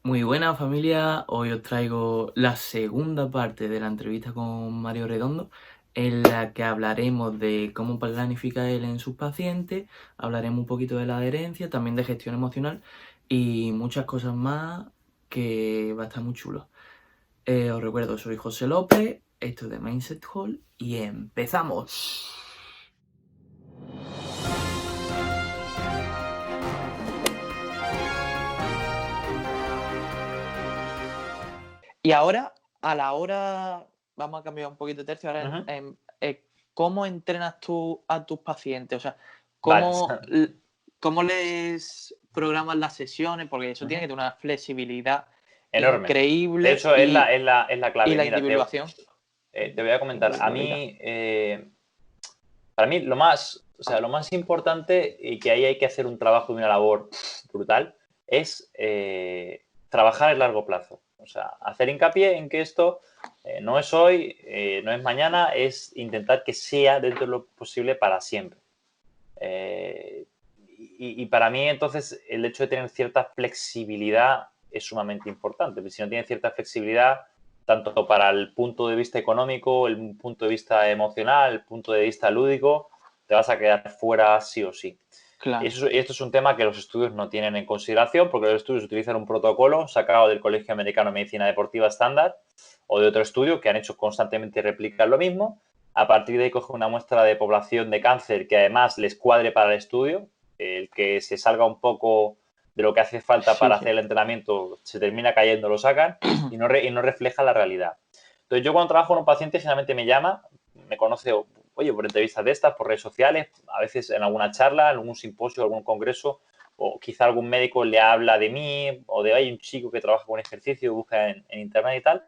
Muy buena familia, hoy os traigo la segunda parte de la entrevista con Mario Redondo, en la que hablaremos de cómo planifica él en sus pacientes, hablaremos un poquito de la adherencia, también de gestión emocional y muchas cosas más que va a estar muy chulo. Os recuerdo, soy José López, esto es de Mindset Hall y empezamos. Y ahora, a la hora, vamos a cambiar un poquito de tercio, ahora Ujú. ¿cómo entrenas tú a tus pacientes? O sea, Vale. ¿cómo les programas las sesiones? Porque eso tiene Ujú. que tener una flexibilidad Enorme. De increíble hecho, es y la clave. la Mira, individuación. te voy a comentar. Individualidad. Para mí, lo más importante, y que ahí hay que hacer un trabajo y una labor brutal, es trabajar a largo plazo. O sea, hacer hincapié en que esto no es hoy, no es mañana, es intentar que sea dentro de lo posible para siempre. Eh, y para mí, entonces, el hecho de tener cierta flexibilidad es sumamente importante. Porque si no tienes cierta flexibilidad, tanto para el punto de vista económico, el punto de vista emocional, el punto de vista lúdico, te vas a quedar fuera sí o sí. Claro. Y esto es un tema que los estudios no tienen en consideración, porque los estudios utilizan un protocolo sacado del Colegio Americano de Medicina Deportiva estándar o de otro estudio que han hecho constantemente replicar lo mismo. A partir de ahí coge una muestra de población de cáncer que además les cuadre para el estudio, el que se salga un poco de lo que hace falta Sí, para sí. hacer el entrenamiento se termina cayendo, lo sacan y no refleja la realidad. Entonces yo cuando trabajo con un paciente generalmente me llama, me conoce, oye, por entrevistas de estas, por redes sociales, a veces en alguna charla, en algún simposio, algún congreso, o quizá algún médico le habla de mí o de hay un chico que trabaja con ejercicio, busca en internet y tal,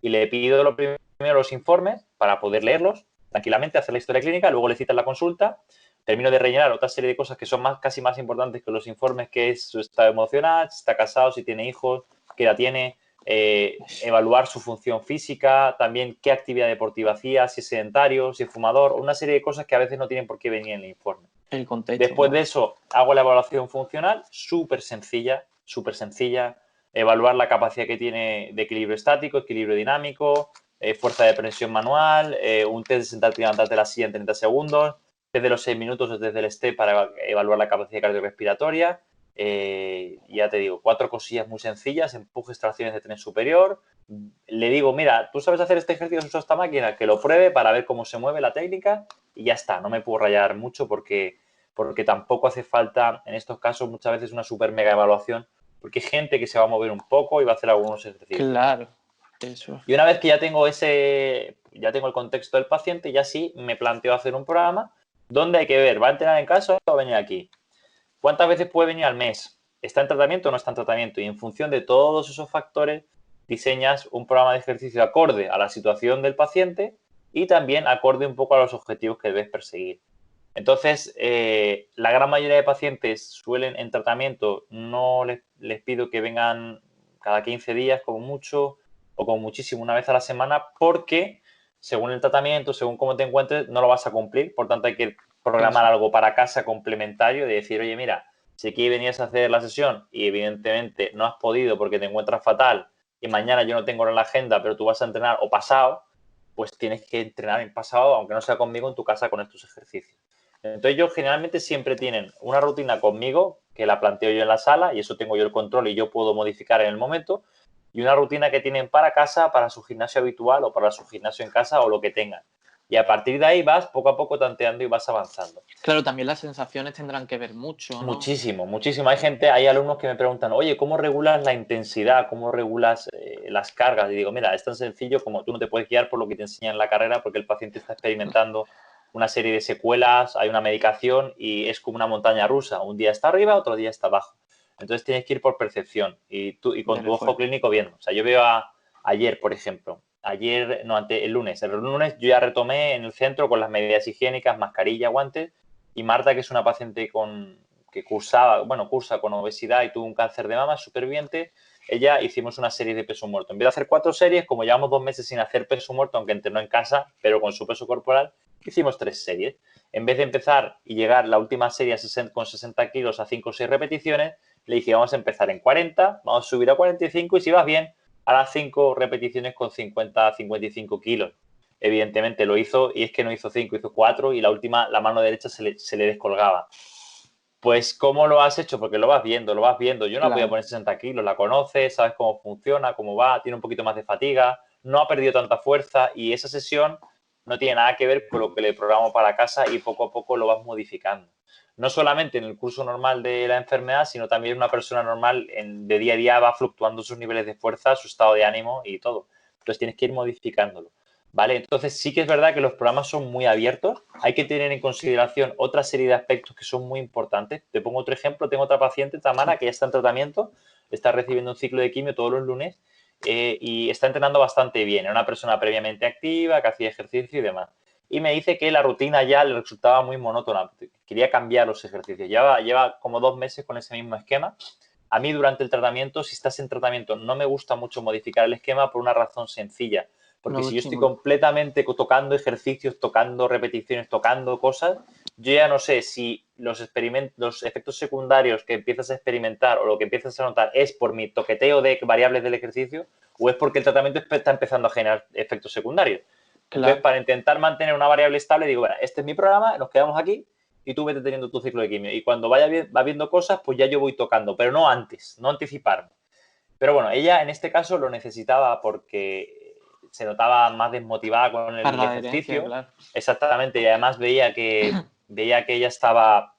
y le pido lo primero los informes para poder leerlos tranquilamente, hacer la historia clínica, luego le citan la consulta, termino de rellenar otra serie de cosas que son casi más importantes que los informes, que es su estado emocional, si está casado, si tiene hijos, qué edad tiene, evaluar su función física, también qué actividad deportiva hacía, si es sedentario, si es fumador, una serie de cosas que a veces no tienen por qué venir en el informe. El contexto, Después de claro. eso, hago la evaluación funcional, súper sencilla, súper sencilla. Evaluar la capacidad que tiene de equilibrio estático, equilibrio dinámico, fuerza de presión manual, un test de sentarte y levantarte de la silla en 30 segundos, desde los 6 minutos desde el STEP para evaluar la capacidad cardiorrespiratoria. Ya te digo, 4 cosillas muy sencillas, empujes, tracciones de tren superior. Le digo, mira, tú sabes hacer este ejercicio, usa esta máquina, que lo pruebe para ver cómo se mueve la técnica y ya está. No me puedo rayar mucho porque tampoco hace falta, en estos casos, muchas veces una super mega evaluación, porque hay gente que se va a mover un poco y va a hacer algunos ejercicios. Claro. Eso. Y una vez que ya tengo el contexto del paciente, ya sí me planteo hacer un programa donde hay que ver, ¿va a entrenar en casa o va a venir aquí? ¿Cuántas veces puede venir al mes? ¿Está en tratamiento o no está en tratamiento? Y en función de todos esos factores, diseñas un programa de ejercicio acorde a la situación del paciente y también acorde un poco a los objetivos que debes perseguir. Entonces, la gran mayoría de pacientes suelen en tratamiento, no les pido que vengan cada 15 días como mucho o como muchísimo una vez a la semana porque según el tratamiento, según cómo te encuentres, no lo vas a cumplir. Por tanto, hay que programar Eso. algo para casa complementario de decir, oye, mira, si aquí venías a hacer la sesión y evidentemente no has podido porque te encuentras fatal y mañana yo no tengo en la agenda, pero tú vas a entrenar o pasado, pues tienes que entrenar en pasado, aunque no sea conmigo, en tu casa con estos ejercicios. Entonces ellos generalmente siempre tienen una rutina conmigo, que la planteo yo en la sala y eso tengo yo el control y yo puedo modificar en el momento, y una rutina que tienen para casa, para su gimnasio habitual o para su gimnasio en casa o lo que tengan. Y a partir de ahí vas poco a poco tanteando y vas avanzando. Claro, también las sensaciones tendrán que ver mucho, ¿no? Muchísimo, muchísimo. Hay alumnos que me preguntan, oye, ¿cómo regulas la intensidad? ¿Cómo regulas las cargas? Y digo, mira, es tan sencillo como tú no te puedes guiar por lo que te enseñan en la carrera porque el paciente está experimentando una serie de secuelas, hay una medicación y es como una montaña rusa. Un día está arriba, otro día está abajo. Entonces tienes que ir por percepción y con Del tu ojo esfuerzo. clínico viendo. O sea, yo veo ayer, por ejemplo, el lunes yo ya retomé en el centro con las medidas higiénicas, mascarilla, guantes, y Marta, que es una paciente que cursa con obesidad y tuvo un cáncer de mama, superviviente, ella hicimos una serie de peso muerto. En vez de hacer 4 series, como llevamos 2 meses sin hacer peso muerto, aunque entrenó en casa, pero con su peso corporal, hicimos 3 series. En vez de empezar y llegar la última serie con 60 kilos a 5 o 6 repeticiones, Le dije, vamos a empezar en 40, vamos a subir a 45 y si vas bien, harás 5 repeticiones con 50-55 kilos. Evidentemente lo hizo y es que no hizo 5, hizo 4 y la última, la mano derecha se le descolgaba. Pues, ¿cómo lo has hecho? Porque lo vas viendo. Yo no podía poner 60 kilos, la conoces, sabes cómo funciona, cómo va, tiene un poquito más de fatiga, no ha perdido tanta fuerza y esa sesión no tiene nada que ver con lo que le programo para casa y poco a poco lo vas modificando. No solamente en el curso normal de la enfermedad, sino también una persona normal de día a día va fluctuando sus niveles de fuerza, su estado de ánimo y todo. Entonces tienes que ir modificándolo. ¿Vale? Entonces sí que es verdad que los programas son muy abiertos, hay que tener en consideración otra serie de aspectos que son muy importantes. Te pongo otro ejemplo, tengo otra paciente, Tamara, que ya está en tratamiento, está recibiendo un ciclo de quimio todos los lunes y está entrenando bastante bien. Era una persona previamente activa, que hacía ejercicio y demás. Y me dice que la rutina ya le resultaba muy monótona, quería cambiar los ejercicios. Lleva como 2 meses con ese mismo esquema. A mí durante el tratamiento, si estás en tratamiento, no me gusta mucho modificar el esquema por una razón sencilla. Porque si yo estoy completamente tocando ejercicios, tocando repeticiones, tocando cosas, yo ya no sé si los efectos secundarios que empiezas a experimentar o lo que empiezas a notar es por mi toqueteo de variables del ejercicio o es porque el tratamiento está empezando a generar efectos secundarios. Entonces, para intentar mantener una variable estable, digo, bueno, este es mi programa, nos quedamos aquí y tú vete teniendo tu ciclo de quimio. Y cuando va viendo cosas, pues ya yo voy tocando, pero no antes, no anticiparme. Pero bueno, ella en este caso lo necesitaba porque se notaba más desmotivada con el ejercicio. Claro. Exactamente, y además veía que ella estaba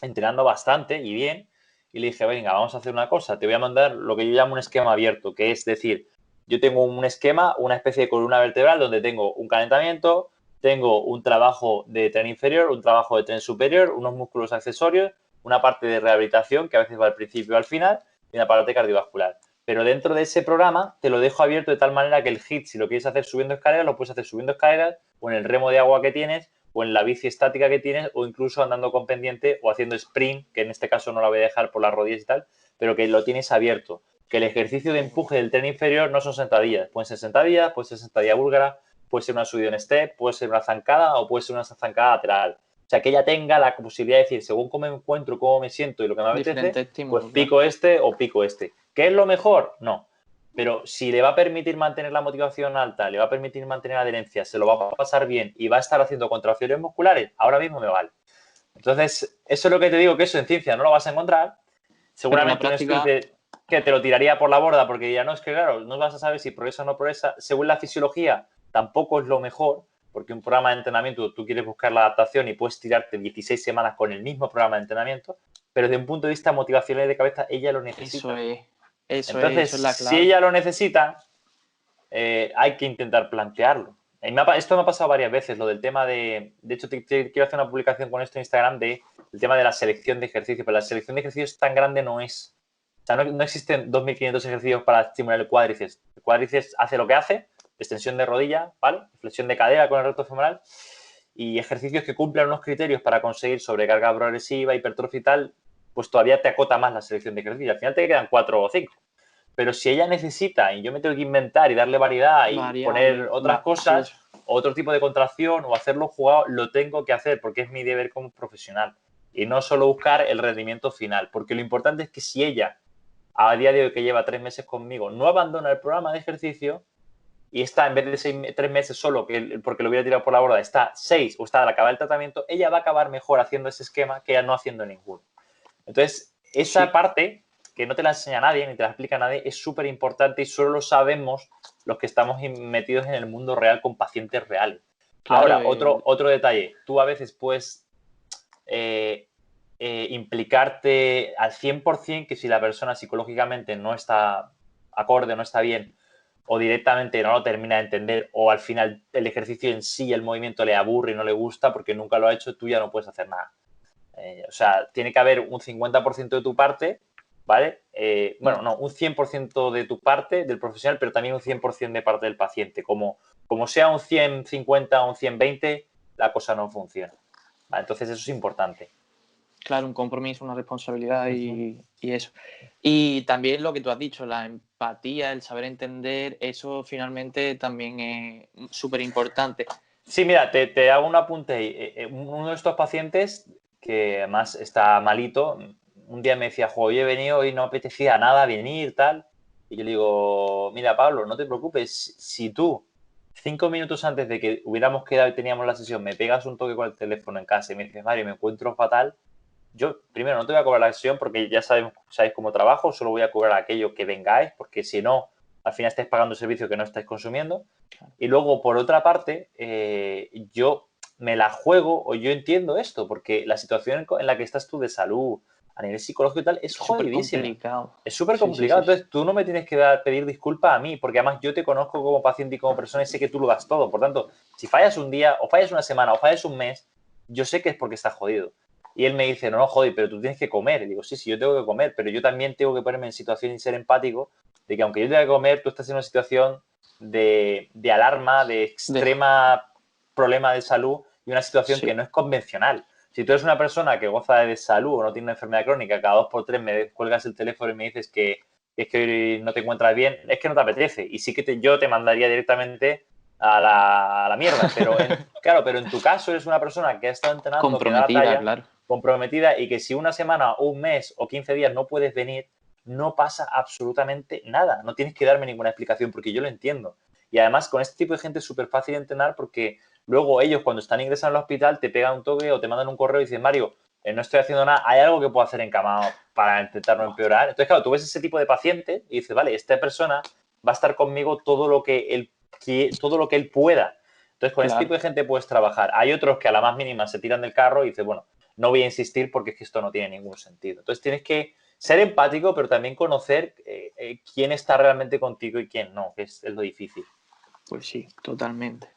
entrenando bastante y bien. Y le dije, venga, vamos a hacer una cosa, te voy a mandar lo que yo llamo un esquema abierto, que es decir, yo tengo un esquema, una especie de columna vertebral donde tengo un calentamiento, tengo un trabajo de tren inferior, un trabajo de tren superior, unos músculos accesorios, una parte de rehabilitación que a veces va al principio o al final y una parte cardiovascular. Pero dentro de ese programa te lo dejo abierto de tal manera que el HIIT, si lo quieres hacer subiendo escaleras, lo puedes hacer subiendo escaleras o en el remo de agua que tienes o en la bici estática que tienes o incluso andando con pendiente o haciendo sprint, que en este caso no la voy a dejar por las rodillas y tal, pero que lo tienes abierto. Que el ejercicio de empuje del tren inferior no son sentadillas. Pueden ser sentadillas, puede ser sentadilla búlgara, puede ser una subida en step, puede ser una zancada o puede ser una zancada lateral. O sea, que ella tenga la posibilidad de decir, según cómo me encuentro, cómo me siento y lo que me apetece, pues pico este o pico este. ¿Qué es lo mejor? No. Pero si le va a permitir mantener la motivación alta, le va a permitir mantener la adherencia, se lo va a pasar bien y va a estar haciendo contracciones musculares, ahora mismo me vale. Entonces, eso es lo que te digo, que eso en ciencia no lo vas a encontrar. Seguramente práctica... un estudio que te lo tiraría por la borda porque diría, no, es que claro, no vas a saber si progresa o no progresa. Según la fisiología, tampoco es lo mejor, porque un programa de entrenamiento tú quieres buscar la adaptación y puedes tirarte 16 semanas con el mismo programa de entrenamiento, pero desde un punto de vista motivacional y de cabeza, ella lo necesita. Entonces, eso es la clave. Si ella lo necesita, hay que intentar plantearlo. Esto me ha pasado varias veces, lo del tema de hecho, quiero hacer una publicación con esto en Instagram del tema de la selección de ejercicios, pero la selección de ejercicios tan grande no es. O sea, no existen 2.500 ejercicios para estimular el cuádriceps. El cuádriceps hace lo que hace, extensión de rodilla, ¿vale? Flexión de cadera con el recto femoral y ejercicios que cumplan unos criterios para conseguir sobrecarga progresiva, hipertrofia y tal, pues todavía te acota más la selección de ejercicios. Al final te quedan 4 o 5. Pero si ella necesita y yo me tengo que inventar y darle variedad y poner otras cosas, otro tipo de contracción o hacerlo jugado, lo tengo que hacer porque es mi deber como profesional. Y no solo buscar el rendimiento final. Porque lo importante es que si ella, a día de hoy que lleva 3 meses conmigo, no abandona el programa de ejercicio y está, en vez de 3 meses solo, porque lo hubiera tirado por la borda, está 6 o está al acabar el tratamiento, ella va a acabar mejor haciendo ese esquema que ya no haciendo ninguno. Entonces, esa parte que no te la enseña nadie ni te la explica nadie es súper importante y solo lo sabemos los que estamos metidos en el mundo real con pacientes reales. Claro, ahora, otro detalle. Tú a veces puedes implicarte al 100% que si la persona psicológicamente no está acorde, no está bien, o directamente no lo termina de entender, o al final el ejercicio en sí, el movimiento le aburre y no le gusta porque nunca lo ha hecho, tú ya no puedes hacer nada. O sea, tiene que haber un 50% de tu parte, ¿vale? Bueno, no, un 100% de tu parte del profesional, pero también un 100% de parte del paciente. Como sea un 100-50 o un 100-20, la cosa no funciona. ¿Vale? Entonces, eso es importante. Claro, un compromiso, una responsabilidad y eso. Y también lo que tú has dicho, la empatía, el saber entender, eso finalmente también es súper importante. Sí, mira, te hago un apunte ahí. Uno de estos pacientes, que además está malito, un día me decía, jo, hoy he venido y no apetecía nada venir, tal. Y yo le digo, mira, Pablo, no te preocupes, si tú 5 minutos antes de que hubiéramos quedado y teníamos la sesión, me pegas un toque con el teléfono en casa y me dices, Mario, me encuentro fatal, yo primero no te voy a cobrar la sesión porque ya sabéis cómo trabajo, solo voy a cobrar aquello que vengáis, porque si no, al final estáis pagando un servicio que no estáis consumiendo. Y luego, por otra parte, yo me la juego o yo entiendo esto, porque la situación en la que estás tú de salud, a nivel psicológico y tal, es Súper jodidísima. complicado. Es súper Sí, complicado. sí, sí. Entonces, tú no me tienes que pedir disculpas a mí, porque además yo te conozco como paciente y como persona y sé que tú lo das todo. Por tanto, si fallas un día, o fallas una semana, o fallas un mes, yo sé que es porque estás jodido. Y él me dice, no, no, joder, pero tú tienes que comer. Y digo, sí, sí, yo tengo que comer, pero yo también tengo que ponerme en situación y ser empático de que aunque yo tenga que comer, tú estás en una situación de alarma, de extrema problema de salud y una situación Sí. que no es convencional. Si tú eres una persona que goza de salud o no tiene una enfermedad crónica, cada 2 por 3 me cuelgas el teléfono y me dices que es que hoy no te encuentras bien, es que no te apetece. Y sí que yo te mandaría directamente a la mierda. Pero claro, pero en tu caso eres una persona que ha estado entrenando, que da la Comprometida, talla, claro. comprometida, y que si una semana o un mes o 15 días no puedes venir, no pasa absolutamente nada. No tienes que darme ninguna explicación porque yo lo entiendo. Y además con este tipo de gente es súper fácil de entrenar porque luego ellos cuando están ingresando al hospital te pegan un toque o te mandan un correo y dicen, Mario, no estoy haciendo nada, ¿hay algo que puedo hacer en cama para intentar no empeorar? Entonces, claro, tú ves ese tipo de paciente y dices, vale, esta persona va a estar conmigo todo lo que él pueda. Entonces, con este tipo de gente puedes trabajar. Hay otros que a la más mínima se tiran del carro y dices, bueno, no voy a insistir porque es que esto no tiene ningún sentido. Entonces, tienes que ser empático, pero también conocer quién está realmente contigo y quién no, que es lo difícil. Pues sí, totalmente.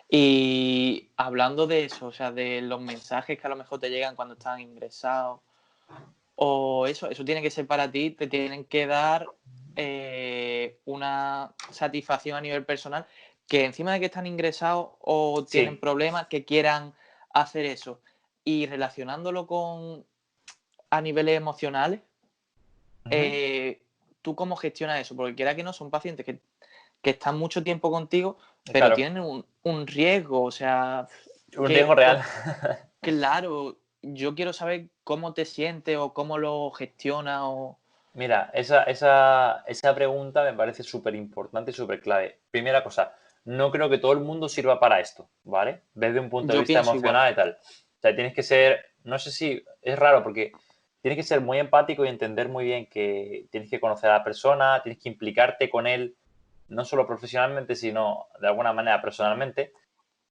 Y hablando de eso, o sea, de los mensajes que a lo mejor te llegan cuando están ingresados, o eso tiene que ser para ti, te tienen que dar una satisfacción a nivel personal, que encima de que están ingresados o tienen Sí. problemas, que quieran hacer eso. Y relacionándolo a niveles emocionales, ¿tú cómo gestionas eso? Porque quiera que no, son pacientes que están mucho tiempo contigo, pero Claro, tienen un riesgo, o sea, un riesgo real. claro, yo quiero saber cómo te sientes o cómo lo gestionas o... Mira, esa pregunta me parece súper importante y súper clave. Primera cosa, no creo que todo el mundo sirva para esto, ¿vale? Desde un punto de Yo vista pienso igual. emocional y tal. O sea, tienes que ser, no sé si es raro porque tienes que ser muy empático y entender muy bien que tienes que conocer a la persona, tienes que implicarte con él, no solo profesionalmente, sino de alguna manera personalmente,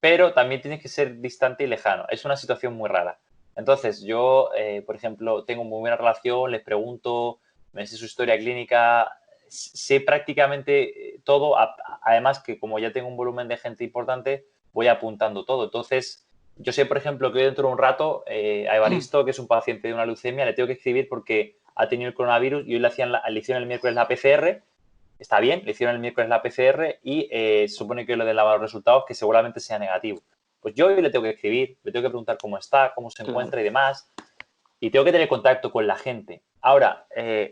pero también tienes que ser distante y lejano. Es una situación muy rara. Entonces, yo, por ejemplo, tengo muy buena relación, les pregunto, me sé su historia clínica, sé prácticamente todo, además que como ya tengo un volumen de gente importante, voy apuntando todo. Entonces, yo sé, por ejemplo, que hoy dentro de un rato a Evaristo, que es un paciente de una leucemia, le tengo que escribir porque ha tenido el coronavirus y hoy le hicieron el miércoles la PCR. Está bien, le hicieron el miércoles la PCR y se supone que lo de los resultados que seguramente sea negativo. Pues yo hoy le tengo que escribir, le tengo que preguntar cómo está, cómo se Claro. encuentra y demás, y tengo que tener contacto con la gente. Ahora,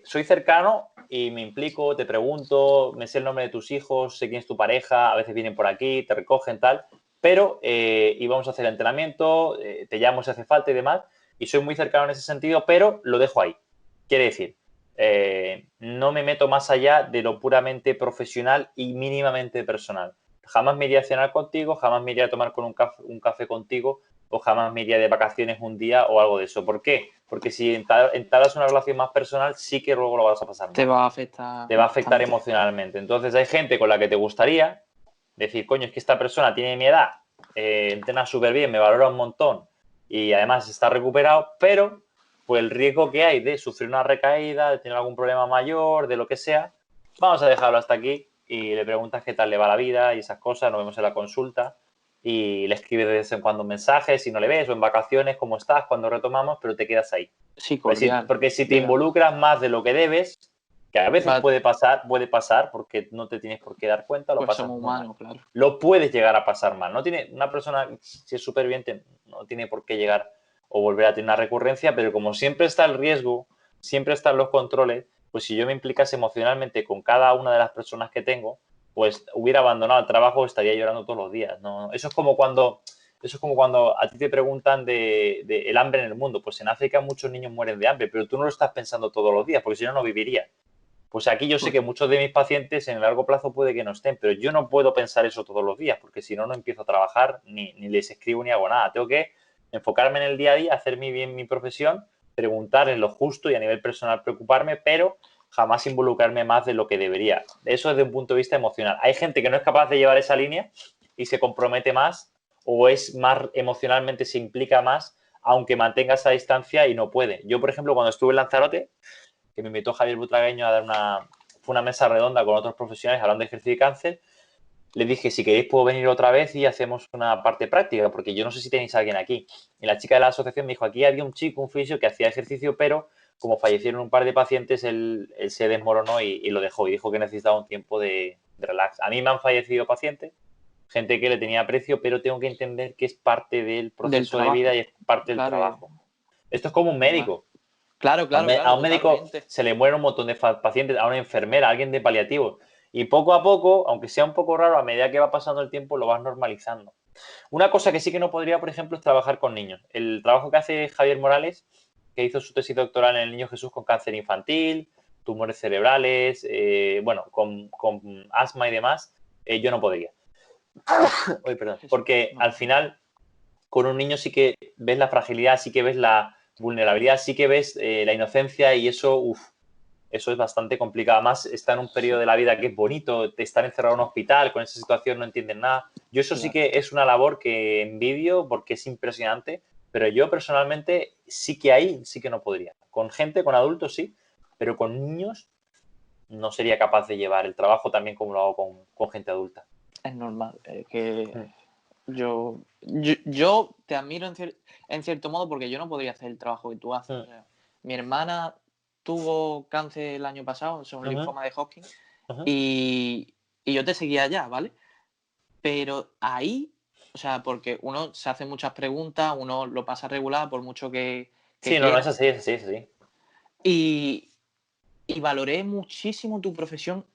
soy cercano y me implico, te pregunto, me sé el nombre de tus hijos, sé quién es tu pareja, a veces vienen por aquí, te recogen, tal, pero íbamos a hacer entrenamiento, te llamo si hace falta y demás, y soy muy cercano en ese sentido, pero lo dejo ahí. Quiere decir, no me meto más allá de lo puramente profesional y mínimamente personal. Jamás me iría a cenar contigo, jamás me iría a tomar con un café contigo o jamás me iría de vacaciones un día o algo de eso. ¿Por qué? Porque si entablas una relación más personal, sí que luego lo vas a pasar Te mal. va a afectar Te va a afectar bastante. emocionalmente. Entonces hay gente con la que te gustaría decir, coño, es que esta persona tiene mi edad, entrena súper bien, me valora un montón y además está recuperado, pero pues el riesgo que hay de sufrir una recaída, de tener algún problema mayor, de lo que sea, vamos a dejarlo hasta aquí y le preguntas qué tal le va la vida y esas cosas, nos vemos en la consulta y le escribes de vez en cuando mensajes si no le ves o en vacaciones, cómo estás, cuando retomamos, pero te quedas ahí. Sí, Pues cordial, porque si te digamos. involucras más de lo que debes, que a veces Va, puede pasar porque no te tienes por qué dar cuenta, lo pues pasas somos muy mal. humanos, claro. Lo puedes llegar a pasar mal. No tiene, una persona, si es súper bien, no tiene por qué llegar o volver a tener una recurrencia, pero como siempre está el riesgo, siempre están los controles, pues si yo me implicase emocionalmente con cada una de las personas que tengo, pues hubiera abandonado el trabajo, estaría llorando todos los días. ¿No? Eso es como cuando Eso es como cuando a ti te preguntan de el hambre en el mundo. Pues en África muchos niños mueren de hambre, pero tú no lo estás pensando todos los días, porque si no, no vivirías. Pues aquí yo sé que muchos de mis pacientes en el largo plazo puede que no estén, pero yo no puedo pensar eso todos los días, porque si no, no empiezo a trabajar, ni les escribo, ni hago nada. Tengo que enfocarme en el día a día, hacer bien mi profesión, preguntar en lo justo y a nivel personal preocuparme, pero jamás involucrarme más de lo que debería. Eso desde un punto de vista emocional. Hay gente que no es capaz de llevar esa línea y se compromete más o es más emocionalmente, se implica más, aunque mantenga esa distancia y no puede. Yo, por ejemplo, cuando estuve en Lanzarote, que me invitó Javier Butragueño a dar fue una mesa redonda con otros profesionales hablando de ejercicio y cáncer, le dije, si queréis puedo venir otra vez y hacemos una parte práctica, porque yo no sé si tenéis a alguien aquí. Y la chica de la asociación me dijo, aquí había un chico, un fisio, que hacía ejercicio, pero como fallecieron un par de pacientes, él se desmoronó y lo dejó y dijo que necesitaba un tiempo de relax. A mí me han fallecido pacientes, gente que le tenía aprecio, pero tengo que entender que es parte del proceso de vida y es parte del trabajo. Esto es como un médico. Claro, A un médico totalmente. se le mueren un montón de pacientes, a una enfermera, a alguien de paliativos. Y poco a poco, aunque sea un poco raro, a medida que va pasando el tiempo, lo vas normalizando. Una cosa que sí que no podría, por ejemplo, es trabajar con niños. El trabajo que hace Javier Morales, que hizo su tesis doctoral en el Niño Jesús con cáncer infantil, tumores cerebrales, bueno, con asma y demás, yo no podría. Uy, perdón. Porque al final, con un niño sí que ves la fragilidad, sí que ves la vulnerabilidad, sí que ves la inocencia y eso, eso es bastante complicado. Además, está en un periodo de la vida que es bonito, estar encerrado en un hospital, con esa situación no entienden nada. Yo eso sí que es una labor que envidio porque es impresionante, pero yo personalmente sí que ahí sí que no podría. Con gente, con adultos sí, pero con niños no sería capaz de llevar el trabajo también como lo hago con gente adulta. Es normal, que yo te admiro en cierto modo porque yo no podría hacer el trabajo que tú haces. O sea, mi hermana tuvo cáncer el año pasado, o sea, un linfoma de Hodgkin, y yo te seguía allá, ¿vale? Pero ahí, o sea, porque uno se hace muchas preguntas, uno lo pasa regular por mucho que Sí, quiera. no, es así, es así, es así. Y valoré muchísimo tu profesión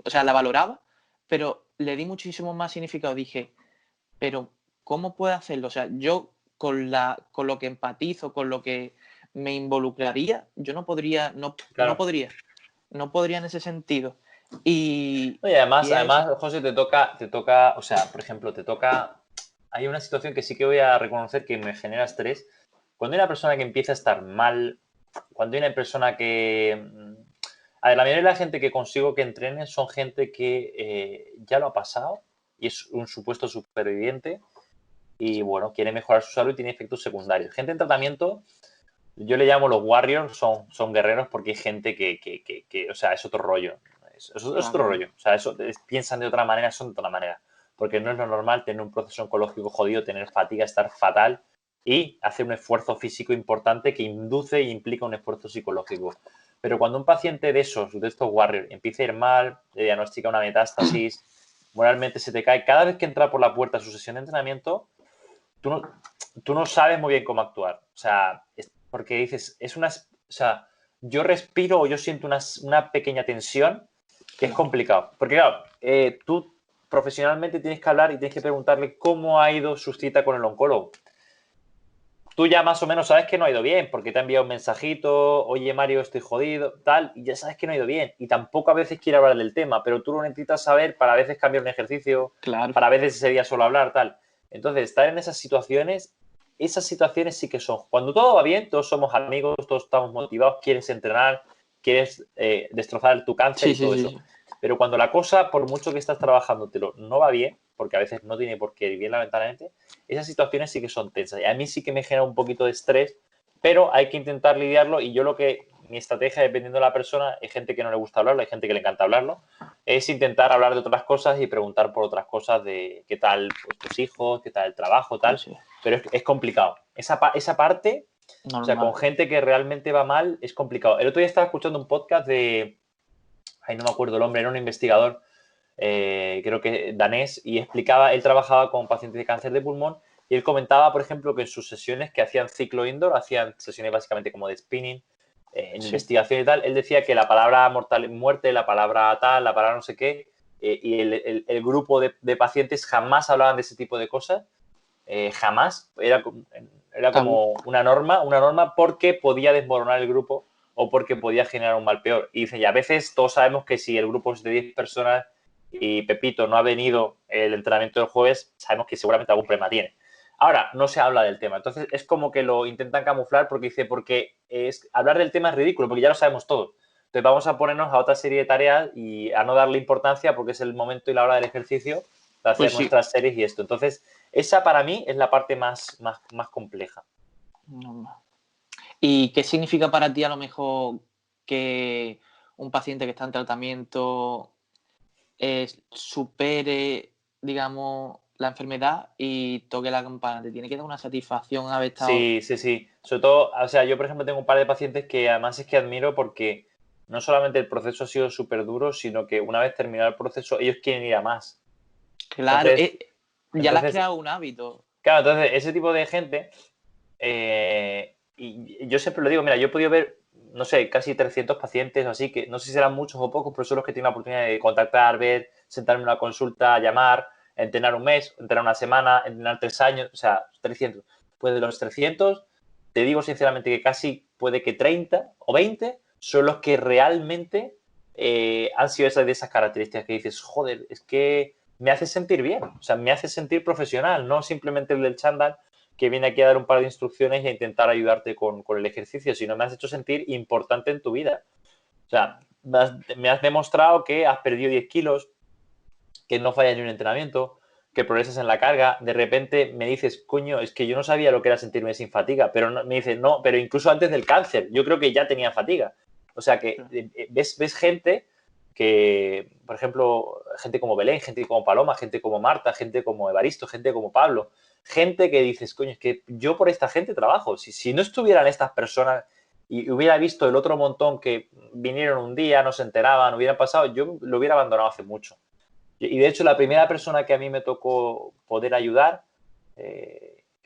o sea, la valoraba, pero le di muchísimo más significado. Dije, pero ¿cómo puedo hacerlo? O sea, yo con lo que empatizo, con lo que me involucraría, yo no podría, Claro. no podría en ese sentido. Y Oye, además, José, te toca, o sea, por ejemplo, hay una situación que sí que voy a reconocer que me genera estrés. Cuando hay una persona que empieza a estar mal, cuando hay una persona que... A ver, la mayoría de la gente que consigo que entrene son gente que ya lo ha pasado y es un supuesto superviviente y, bueno, quiere mejorar su salud y tiene efectos secundarios. Gente en tratamiento, yo le llamo los warriors, son guerreros porque hay gente que o sea, es otro rollo. Es otro rollo. O sea, piensan de otra manera, son de otra manera. Porque no es lo normal tener un proceso oncológico jodido, tener fatiga, estar fatal y hacer un esfuerzo físico importante que induce e implica un esfuerzo psicológico. Pero cuando un paciente de estos warriors, empieza a ir mal, le diagnostica una metástasis, moralmente se te cae, cada vez que entra por la puerta a su sesión de entrenamiento, tú no sabes muy bien cómo actuar. O sea, porque dices, o sea, yo respiro o yo siento una pequeña tensión que es complicado. Porque claro, tú profesionalmente tienes que hablar y tienes que preguntarle cómo ha ido su cita con el oncólogo. Tú ya más o menos sabes que no ha ido bien, porque te ha enviado un mensajito, oye Mario, estoy jodido, tal, y ya sabes que no ha ido bien. Y tampoco a veces quiere hablar del tema, pero tú lo necesitas saber para a veces cambiar un ejercicio, para a veces ese día solo hablar, tal. Entonces, estar en esas situaciones sí que son. Cuando todo va bien, todos somos amigos, todos estamos motivados, quieres entrenar, quieres destrozar tu cáncer y todo eso. Sí. Pero cuando la cosa, por mucho que estás trabajándotelo, no va bien, porque a veces no tiene por qué ir bien, lamentablemente, esas situaciones sí que son tensas. Y a mí sí que me genera un poquito de estrés, pero hay que intentar lidiarlo. Y yo mi estrategia, dependiendo de la persona, hay gente que no le gusta hablarlo, hay gente que le encanta hablarlo, es intentar hablar de otras cosas y preguntar por otras cosas de qué tal pues, tus hijos, qué tal el trabajo, tal. Sí. Pero es complicado. Esa parte, normal. O sea, con gente que realmente va mal, es complicado. El otro día estaba escuchando un podcast ay, no me acuerdo el nombre, era un investigador, creo que danés, y él trabajaba con pacientes de cáncer de pulmón, y él comentaba, por ejemplo, que en sus sesiones que hacían ciclo indoor, hacían sesiones básicamente como de spinning, en investigación y tal, él decía que la palabra muerte, la palabra tal, la palabra no sé qué, y el grupo de pacientes jamás hablaban de ese tipo de cosas, jamás era Tabú. como una norma porque podía desmoronar el grupo o porque podía generar un mal peor. Y dice, y a veces todos sabemos que si el grupo es de 10 personas y Pepito no ha venido el entrenamiento del jueves, sabemos que seguramente algún problema tiene. Ahora, no se habla del tema. Entonces, es como que lo intentan camuflar porque dice, porque hablar del tema es ridículo, porque ya lo sabemos todos. Entonces, vamos a ponernos a otra serie de tareas y a no darle importancia porque es el momento y la hora del ejercicio de hacer Pues sí. nuestras series y esto. Entonces, esa para mí es la parte más compleja. No. ¿Y qué significa para ti a lo mejor que un paciente que está en tratamiento supere, digamos, la enfermedad y toque la campana? ¿Te tiene que dar una satisfacción haber estado...? Sí, sí, sí. Sobre todo, o sea, yo por ejemplo tengo un par de pacientes que además es que admiro porque no solamente el proceso ha sido súper duro, sino que una vez terminado el proceso, ellos quieren ir a más. Claro, Entonces, ya le has creado un hábito. claro, entonces ese tipo de gente, y yo siempre lo digo, mira, yo he podido ver, no sé, casi 300 pacientes, así que no sé si serán muchos o pocos, pero son los que tienen la oportunidad de contactar, ver, sentarme en una consulta, llamar, entrenar un mes, entrenar una semana, entrenar 3 años, o sea, 300. Pues de los 300, te digo sinceramente que casi puede que 30 o 20 son los que realmente han sido de esas características que dices, joder, es que me hace sentir bien, o sea, me hace sentir profesional, no simplemente el del chándal que viene aquí a dar un par de instrucciones y a intentar ayudarte con el ejercicio, sino me has hecho sentir importante en tu vida. O sea, me has demostrado que has perdido 10 kilos, que no fallas ni un entrenamiento, que progresas en la carga. De repente me dices, coño, es que yo no sabía lo que era sentirme sin fatiga, pero no, me dices, no, pero incluso antes del cáncer, yo creo que ya tenía fatiga. O sea que ves gente que, por ejemplo, gente como Belén, gente como Paloma, gente como Marta, gente como Evaristo, gente como Pablo, gente que dices, coño, es que yo por esta gente trabajo. Si no estuvieran estas personas y hubiera visto el otro montón que vinieron un día, no se enteraban, hubieran pasado, yo lo hubiera abandonado hace mucho. Y de hecho, la primera persona que a mí me tocó poder ayudar,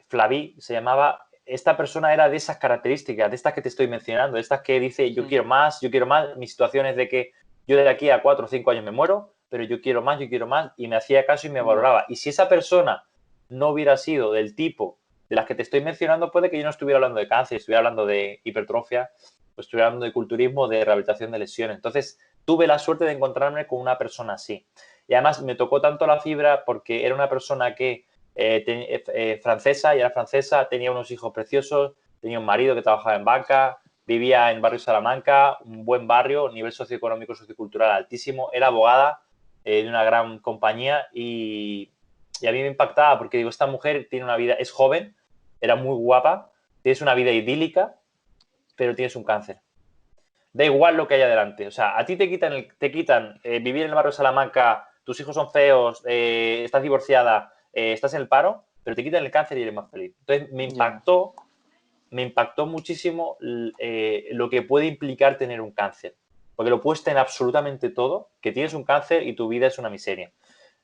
Flaví se llamaba, esta persona era de esas características, de estas que te estoy mencionando, de estas que dice, yo quiero más, mi situación es de que yo de aquí a 4 o 5 años me muero, pero yo quiero más, y me hacía caso y me valoraba. Y si esa persona no hubiera sido del tipo de las que te estoy mencionando, puede que yo no estuviera hablando de cáncer, estuviera hablando de hipertrofia, o estuviera hablando de culturismo, de rehabilitación de lesiones. Entonces, tuve la suerte de encontrarme con una persona así. Y además me tocó tanto la fibra porque era una persona que francesa, y era francesa, tenía unos hijos preciosos, tenía un marido que trabajaba en banca, vivía en barrio Salamanca, un buen barrio, nivel socioeconómico, sociocultural altísimo, era abogada de una gran compañía y a mí me impactaba porque digo, esta mujer tiene una vida, es joven, era muy guapa, tienes una vida idílica, pero tienes un cáncer. Da igual lo que haya delante. O sea, a ti te quitan vivir en el barrio de Salamanca, tus hijos son feos, estás divorciada, estás en el paro, pero te quitan el cáncer y eres más feliz. Entonces me impactó muchísimo lo que puede implicar tener un cáncer. Porque lo puedes tener absolutamente todo, que tienes un cáncer y tu vida es una miseria.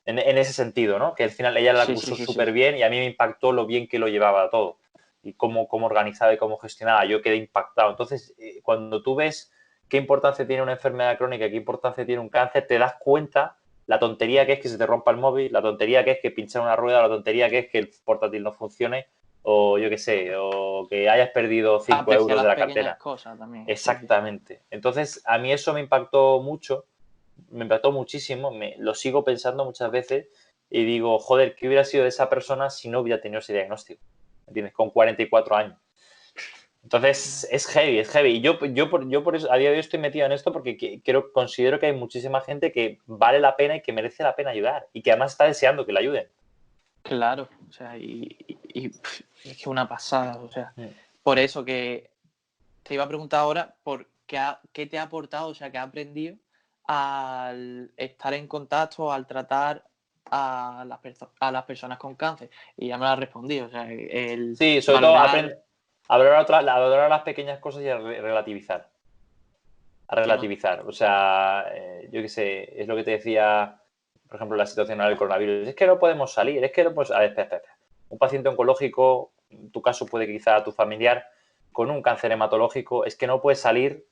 En ese sentido, ¿no? Que al final ella la cursó súper bien y a mí me impactó lo bien que lo llevaba todo y cómo organizaba y cómo gestionaba. Yo quedé impactado. Entonces, cuando tú ves qué importancia tiene una enfermedad crónica, qué importancia tiene un cáncer, te das cuenta la tontería que es que se te rompa el móvil, la tontería que es que pinchar una rueda, la tontería que es que el portátil no funcione o yo qué sé, o que hayas perdido 5 euros de la cartera. Cosas también. Exactamente. Entonces, a mí eso me impactó mucho, me impactó muchísimo, lo sigo pensando muchas veces y digo, joder, ¿qué hubiera sido de esa persona si no hubiera tenido ese diagnóstico? ¿Entiendes? Con 44 años. Entonces, es heavy, es heavy. Y yo por eso a día de hoy estoy metido en esto porque considero que hay muchísima gente que vale la pena y que merece la pena ayudar y que además está deseando que la ayuden. Claro, o sea, es que una pasada, o sea, por eso que te iba a preguntar ahora por qué te ha aportado, o sea, qué has aprendido al estar en contacto, al tratar a las personas con cáncer. Y ya me lo has respondido, o sea, el sí, sobre valorar... todo valorar las pequeñas cosas y a relativizar. O sea, yo qué sé, es lo que te decía, por ejemplo, la situación del coronavirus. Es que no podemos salir, es que no podemos... A ver, espera. Un paciente oncológico, en tu caso puede que quizá tu familiar, con un cáncer hematológico, es que no puede salir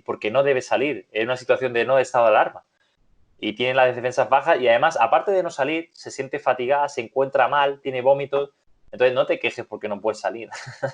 porque no debe salir. Es una situación de no de estado de alarma. Y tiene las defensas bajas y además, aparte de no salir, se siente fatigada, se encuentra mal, tiene vómitos. Entonces, no te quejes porque no puedes salir. Sí.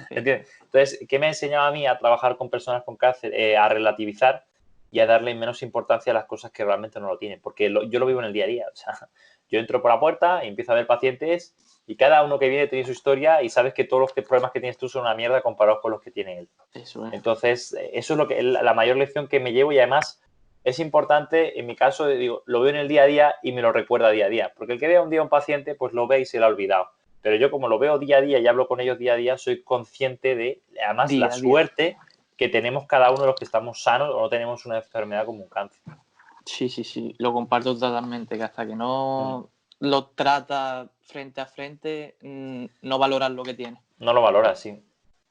¿Entiendes? Entonces, ¿qué me ha enseñado a mí a trabajar con personas con cáncer? A relativizar y a darle menos importancia a las cosas que realmente no lo tienen. Porque yo lo vivo en el día a día. O sea, yo entro por la puerta y empiezo a ver pacientes y cada uno que viene tiene su historia y sabes que todos los problemas que tienes tú son una mierda comparados con los que tiene él. Eso es. Entonces, eso es la mayor lección que me llevo y además es importante, en mi caso, digo, lo veo en el día a día y me lo recuerda día a día. Porque el que vea un día a un paciente, pues lo ve y se lo ha olvidado. Pero yo como lo veo día a día y hablo con ellos día a día, soy consciente de, además, la Día a día. suerte que tenemos cada uno de los que estamos sanos o no tenemos una enfermedad como un cáncer. Sí, lo comparto totalmente, que hasta que no lo tratas frente a frente, no valoras lo que tienes. No lo valoras, sí.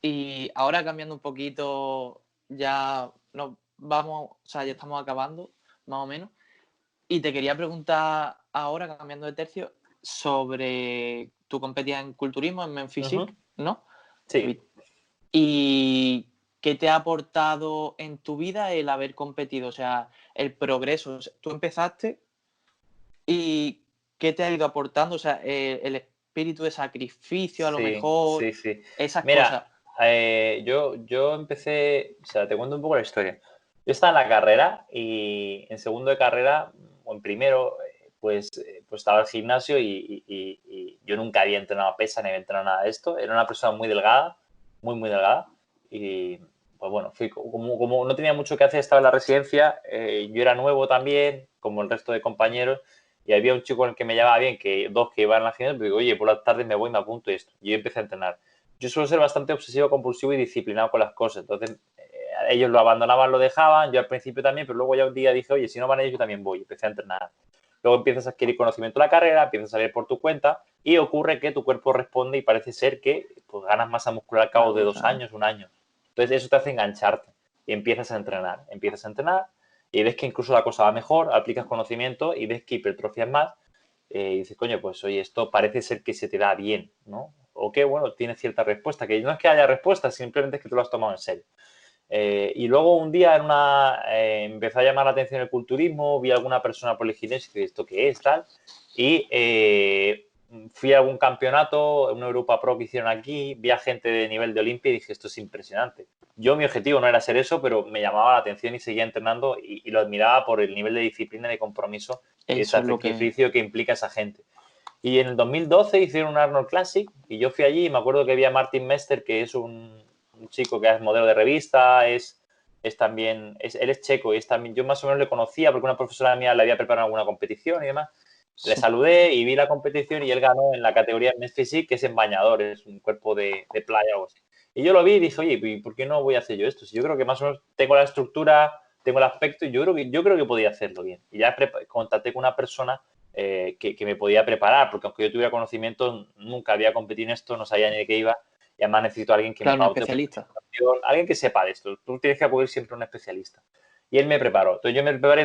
Y ahora cambiando un poquito, ya nos vamos, o sea, ya estamos acabando, más o menos. Y te quería preguntar ahora, cambiando de tercio, sobre tú competías en culturismo, en Men Physique, ¿no? Sí. ¿Y qué te ha aportado en tu vida el haber competido? O sea, el progreso. O sea, tú empezaste y ¿qué te ha ido aportando? O sea, el espíritu de sacrificio, a lo mejor, Sí. esas Mira, cosas. yo empecé, o sea, te cuento un poco la historia. Yo estaba en la carrera y en segundo de carrera, o en primero, pues estaba en el gimnasio y yo nunca había entrenado pesa ni había entrenado nada de esto. Era una persona muy delgada, muy delgada. Y pues bueno, como no tenía mucho que hacer, estaba en la residencia, yo era nuevo también, como el resto de compañeros, y había un chico con el que me llevaba bien, que dos que iban a la gimnasia, pero digo, oye, por la tarde me voy, me apunto y esto. Y yo empecé a entrenar. Yo suelo ser bastante obsesivo, compulsivo y disciplinado con las cosas. Entonces, ellos lo abandonaban, lo dejaban, yo al principio también, pero luego ya un día dije, oye, si no van ellos, yo también voy. Empecé a entrenar. Luego empiezas a adquirir conocimiento de la carrera, empiezas a salir por tu cuenta y ocurre que tu cuerpo responde y parece ser que pues, ganas masa muscular al cabo de 2 años, 1 año. Entonces, eso te hace engancharte y empiezas a entrenar. Y ves que incluso la cosa va mejor, aplicas conocimiento y ves que hipertrofias más. Y dices, coño, pues oye, esto parece ser que se te da bien, ¿no? O que, bueno, tiene cierta respuesta, que no es que haya respuesta, simplemente es que tú lo has tomado en serio. Y luego un día empezó a llamar la atención el culturismo, vi a alguna persona por el gimnasio y dije, ¿esto qué es? Tal. Y fui a algún campeonato, una Europa Pro que hicieron aquí, vi a gente de nivel de Olimpia y dije, esto es impresionante. Yo, mi objetivo no era ser eso, pero me llamaba la atención y seguía entrenando y lo admiraba por el nivel de disciplina y de compromiso y ese sacrificio que implica esa gente. Y en el 2012 hicieron un Arnold Classic y yo fui allí y me acuerdo que había a Martin Mester, que es un chico que es modelo de revista, él es checo y es también, yo más o menos le conocía porque una profesora mía le había preparado alguna competición y demás. Le saludé y vi la competición y él ganó en la categoría Men's Physique, que es en bañadores, un cuerpo de playa o algo así. Y yo lo vi y dije, oye, ¿y por qué no voy a hacer yo esto? Si yo creo que más o menos tengo la estructura, tengo el aspecto y yo creo que podía hacerlo bien. Y ya contacté con una persona que me podía preparar, porque aunque yo tuviera conocimiento, nunca había competido en esto, no sabía ni de qué iba, y además necesito a alguien que me paute, alguien que sepa de esto. Tú tienes que acudir siempre a un especialista. Y él me preparó. Entonces yo me preparé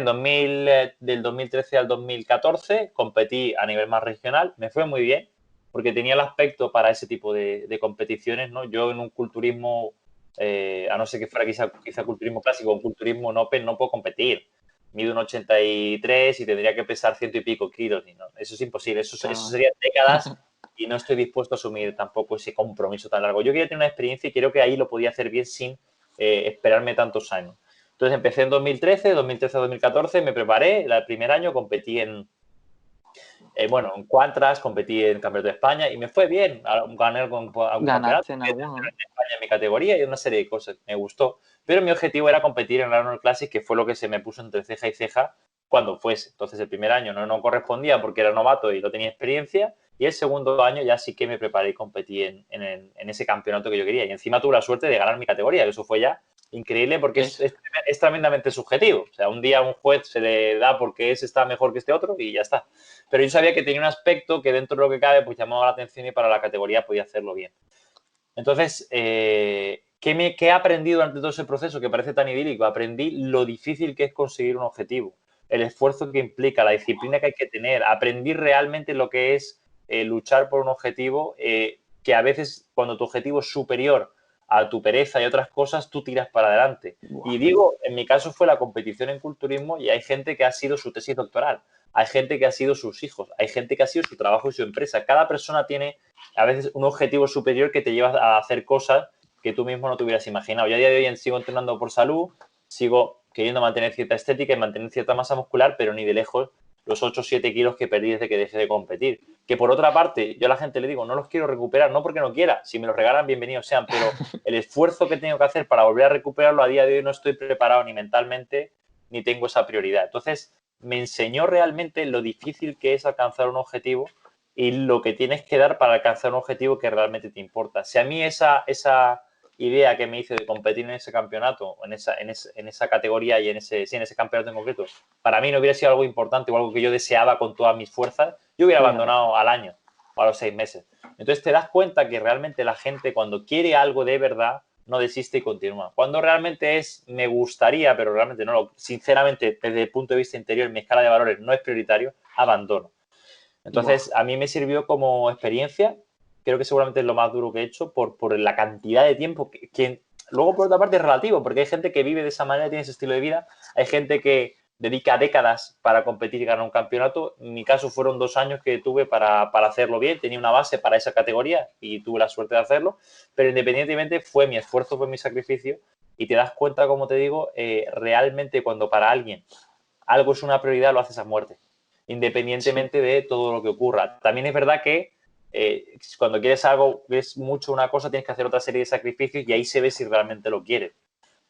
del 2013 al 2014, competí a nivel más regional, me fue muy bien, porque tenía el aspecto para ese tipo de competiciones, ¿no? Yo en un culturismo, a no ser que fuera quizá culturismo clásico o culturismo en Open, no puedo competir. Mido un 83 y tendría que pesar 100 y pico kilos. Y no, eso es imposible. Eso serían décadas y no estoy dispuesto a asumir tampoco ese compromiso tan largo. Yo quería tener una experiencia y creo que ahí lo podía hacer bien sin esperarme tantos años. Entonces empecé en 2013 a 2014 me preparé. El primer año competí en Cuantras, competí en Campeonato de España y me fue bien. Gané algún campeonato en alguno, ¿no? en España en mi categoría y una serie de cosas. Me gustó. Pero mi objetivo era competir en el Arnold Classic, que fue lo que se me puso entre ceja y ceja cuando fuese. Entonces el primer año no correspondía porque era novato y no tenía experiencia. Y el segundo año ya sí que me preparé y competí en ese campeonato que yo quería. Y encima tuve la suerte de ganar mi categoría, que eso fue ya increíble porque es tremendamente subjetivo. O sea, un día a un juez se le da porque ese está mejor que este otro y ya está. Pero yo sabía que tenía un aspecto que dentro de lo que cabe pues llamaba la atención y para la categoría podía hacerlo bien. Entonces, ¿qué he aprendido durante todo ese proceso que parece tan idílico? Aprendí lo difícil que es conseguir un objetivo, el esfuerzo que implica, la disciplina que hay que tener. Aprendí realmente lo que es luchar por un objetivo que a veces cuando tu objetivo es superior a tu pereza y otras cosas, tú tiras para adelante. Y digo, en mi caso fue la competición en culturismo y hay gente que ha sido su tesis doctoral. hay gente que ha sido sus hijos, hay gente que ha sido su trabajo y su empresa. Cada persona tiene a veces un objetivo superior que te lleva a hacer cosas que tú mismo no te hubieras imaginado. Yo a día de hoy sigo entrenando por salud, sigo queriendo mantener cierta estética y mantener cierta masa muscular, pero ni de lejos los 8 o 7 kilos que perdí desde que dejé de competir. Que por otra parte, yo a la gente le digo, no los quiero recuperar, no porque no quiera, si me los regalan, bienvenidos sean, pero el esfuerzo que tengo que hacer para volver a recuperarlo a día de hoy no estoy preparado ni mentalmente, ni tengo esa prioridad. Entonces, me enseñó realmente lo difícil que es alcanzar un objetivo y lo que tienes que dar para alcanzar un objetivo que realmente te importa. Si a mí esa idea que me hice de competir en ese campeonato, en esa categoría y en ese campeonato en concreto, para mí no hubiera sido algo importante o algo que yo deseaba con todas mis fuerzas, yo hubiera abandonado al año o a los 6 meses. Entonces te das cuenta que realmente la gente cuando quiere algo de verdad no desiste y continúa. Cuando realmente me gustaría, pero realmente no lo, sinceramente desde el punto de vista interior, mi escala de valores no es prioritario, abandono. Entonces a mí me sirvió como experiencia. Creo que seguramente es lo más duro que he hecho por la cantidad de tiempo que luego, por otra parte, es relativo, porque hay gente que vive de esa manera, tiene ese estilo de vida. Hay gente que dedica décadas para competir y ganar un campeonato. En mi caso fueron 2 años que tuve para hacerlo bien. Tenía una base para esa categoría y tuve la suerte de hacerlo. Pero independientemente fue mi esfuerzo, fue mi sacrificio. Y te das cuenta, como te digo, realmente cuando para alguien algo es una prioridad, lo haces a muerte, independientemente de todo lo que ocurra. También es verdad que cuando quieres algo, quieres mucho una cosa, tienes que hacer otra serie de sacrificios y ahí se ve si realmente lo quieres.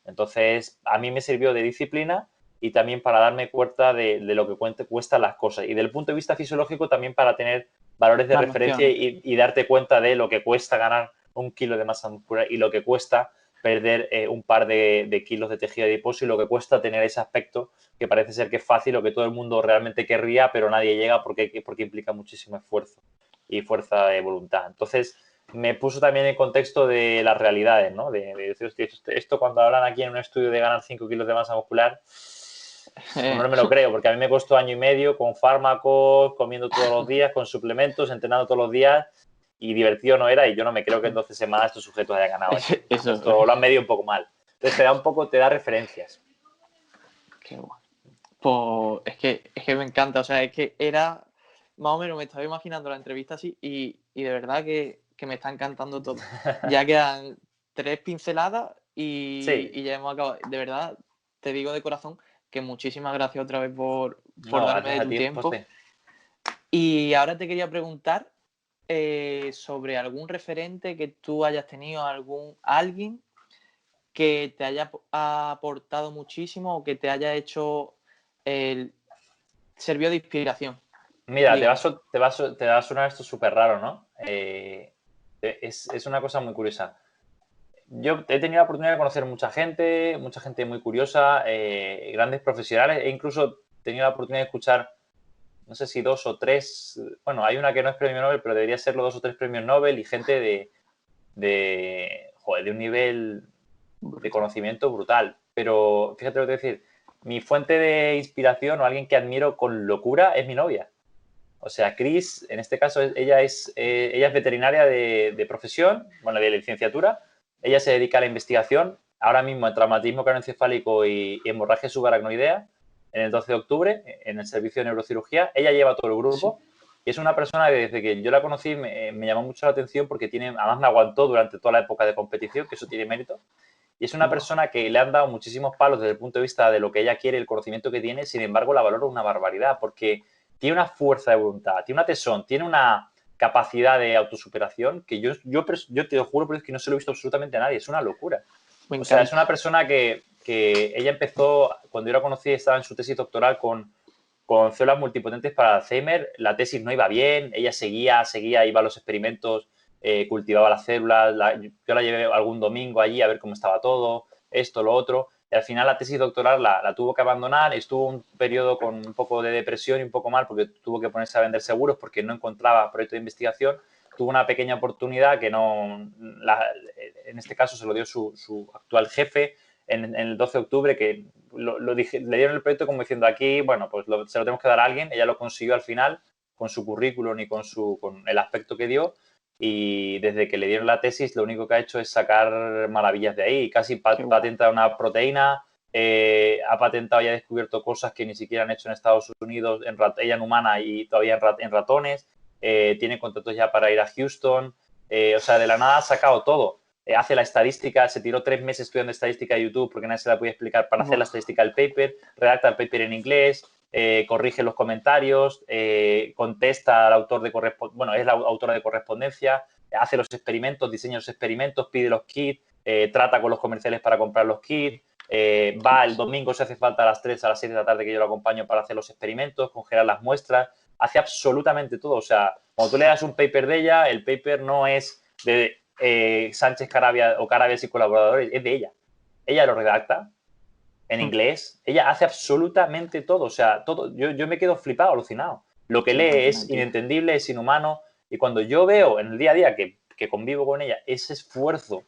Entonces, a mí me sirvió de disciplina y también para darme cuenta de lo que cuestan las cosas. Y desde el punto de vista fisiológico también para tener valores de referencia y darte cuenta de lo que cuesta ganar 1 kilo de masa muscular y lo que cuesta perder un par de kilos de tejido adiposo y lo que cuesta tener ese aspecto que parece ser que es fácil o que todo el mundo realmente querría, pero nadie llega porque implica muchísimo esfuerzo y fuerza de voluntad. Entonces, me puso también en contexto de las realidades, ¿no? De decir, hostia, esto cuando hablan aquí en un estudio de ganar 5 kilos de masa muscular, no me lo creo, porque a mí me costó 1 año y medio con fármacos, comiendo todos los días, con suplementos, entrenando todos los días y divertido no era y yo no me creo que en 12 semanas estos sujetos hayan ganado. Esto lo han medido un poco mal. Entonces te da referencias. Qué guay. Pues es que me encanta, o sea, es que era, más o menos me estaba imaginando la entrevista así y de verdad que me está encantando todo. Ya quedan 3 pinceladas y ya hemos acabado. De verdad, te digo de corazón que muchísimas gracias otra vez por darme de tu tiempo. José. Y ahora te quería preguntar sobre algún referente que tú hayas tenido, alguien que te haya aportado muchísimo o que te haya hecho servió de inspiración. Mira, te va a sonar esto súper raro, ¿no? Es una cosa muy curiosa. Yo he tenido la oportunidad de conocer mucha gente muy curiosa, grandes profesionales, e incluso he tenido la oportunidad de escuchar, no sé si 2 o 3, bueno, hay una que no es premio Nobel, pero debería serlo 2 o 3 premios Nobel y gente de un nivel de conocimiento brutal. Pero fíjate lo que te voy a decir, mi fuente de inspiración o alguien que admiro con locura es mi novia. O sea, Cris, en este caso, ella es veterinaria de profesión, bueno, de licenciatura. Ella se dedica a la investigación, ahora mismo en traumatismo craneoencefálico y hemorragia subaracnoidea, en el 12 de octubre, en el servicio de neurocirugía. Ella lleva todo el grupo y es una persona que desde que yo la conocí me llamó mucho la atención porque además me aguantó durante toda la época de competición, que eso tiene mérito. Y es una persona que le han dado muchísimos palos desde el punto de vista de lo que ella quiere, el conocimiento que tiene, sin embargo la valoro una barbaridad porque tiene una fuerza de voluntad, tiene una tesón, tiene una capacidad de autosuperación que yo te lo juro, pero es que no se lo he visto absolutamente a nadie, es una locura. O sea, es una persona que ella empezó, cuando yo la conocí, estaba en su tesis doctoral con células multipotentes para Alzheimer, la tesis no iba bien, ella seguía, iba a los experimentos, cultivaba las células, yo la llevé algún domingo allí a ver cómo estaba todo, esto, lo otro, y al final la tesis doctoral la tuvo que abandonar, estuvo un periodo con un poco de depresión y un poco mal porque tuvo que ponerse a vender seguros porque no encontraba proyecto de investigación, tuvo una pequeña oportunidad que en este caso se lo dio su actual jefe en el 12 de octubre, que le dieron el proyecto como diciendo aquí, bueno, pues se lo tenemos que dar a alguien, ella lo consiguió al final con su currículum y con el aspecto que dio. Y desde que le dieron la tesis, lo único que ha hecho es sacar maravillas de ahí. Casi patenta una proteína, ha patentado y ha descubierto cosas que ni siquiera han hecho en Estados Unidos, ella en humana y todavía en ratones. Tiene contratos ya para ir a Houston. O sea, de la nada ha sacado todo. Hace la estadística, se tiró 3 meses estudiando estadística de YouTube porque nadie se la podía explicar para hacer la estadística del paper, redacta el paper en inglés, corrige los comentarios, contesta al autor de correspondencia, bueno, es la autora de correspondencia, hace los experimentos, diseña los experimentos, pide los kits, trata con los comerciales para comprar los kits, va el domingo si hace falta a las 3, a las 6 de la tarde que yo lo acompaño para hacer los experimentos, congelar las muestras, hace absolutamente todo. O sea, cuando tú le das un paper de ella, el paper no es de Sánchez Carabia o Carabias y colaboradores, es de ella. Ella lo redacta en inglés, ella hace absolutamente todo. O sea, todo. Yo me quedo flipado, alucinado. Lo que lee es inentendible, es inhumano. Y cuando yo veo en el día a día que convivo con ella, ese esfuerzo,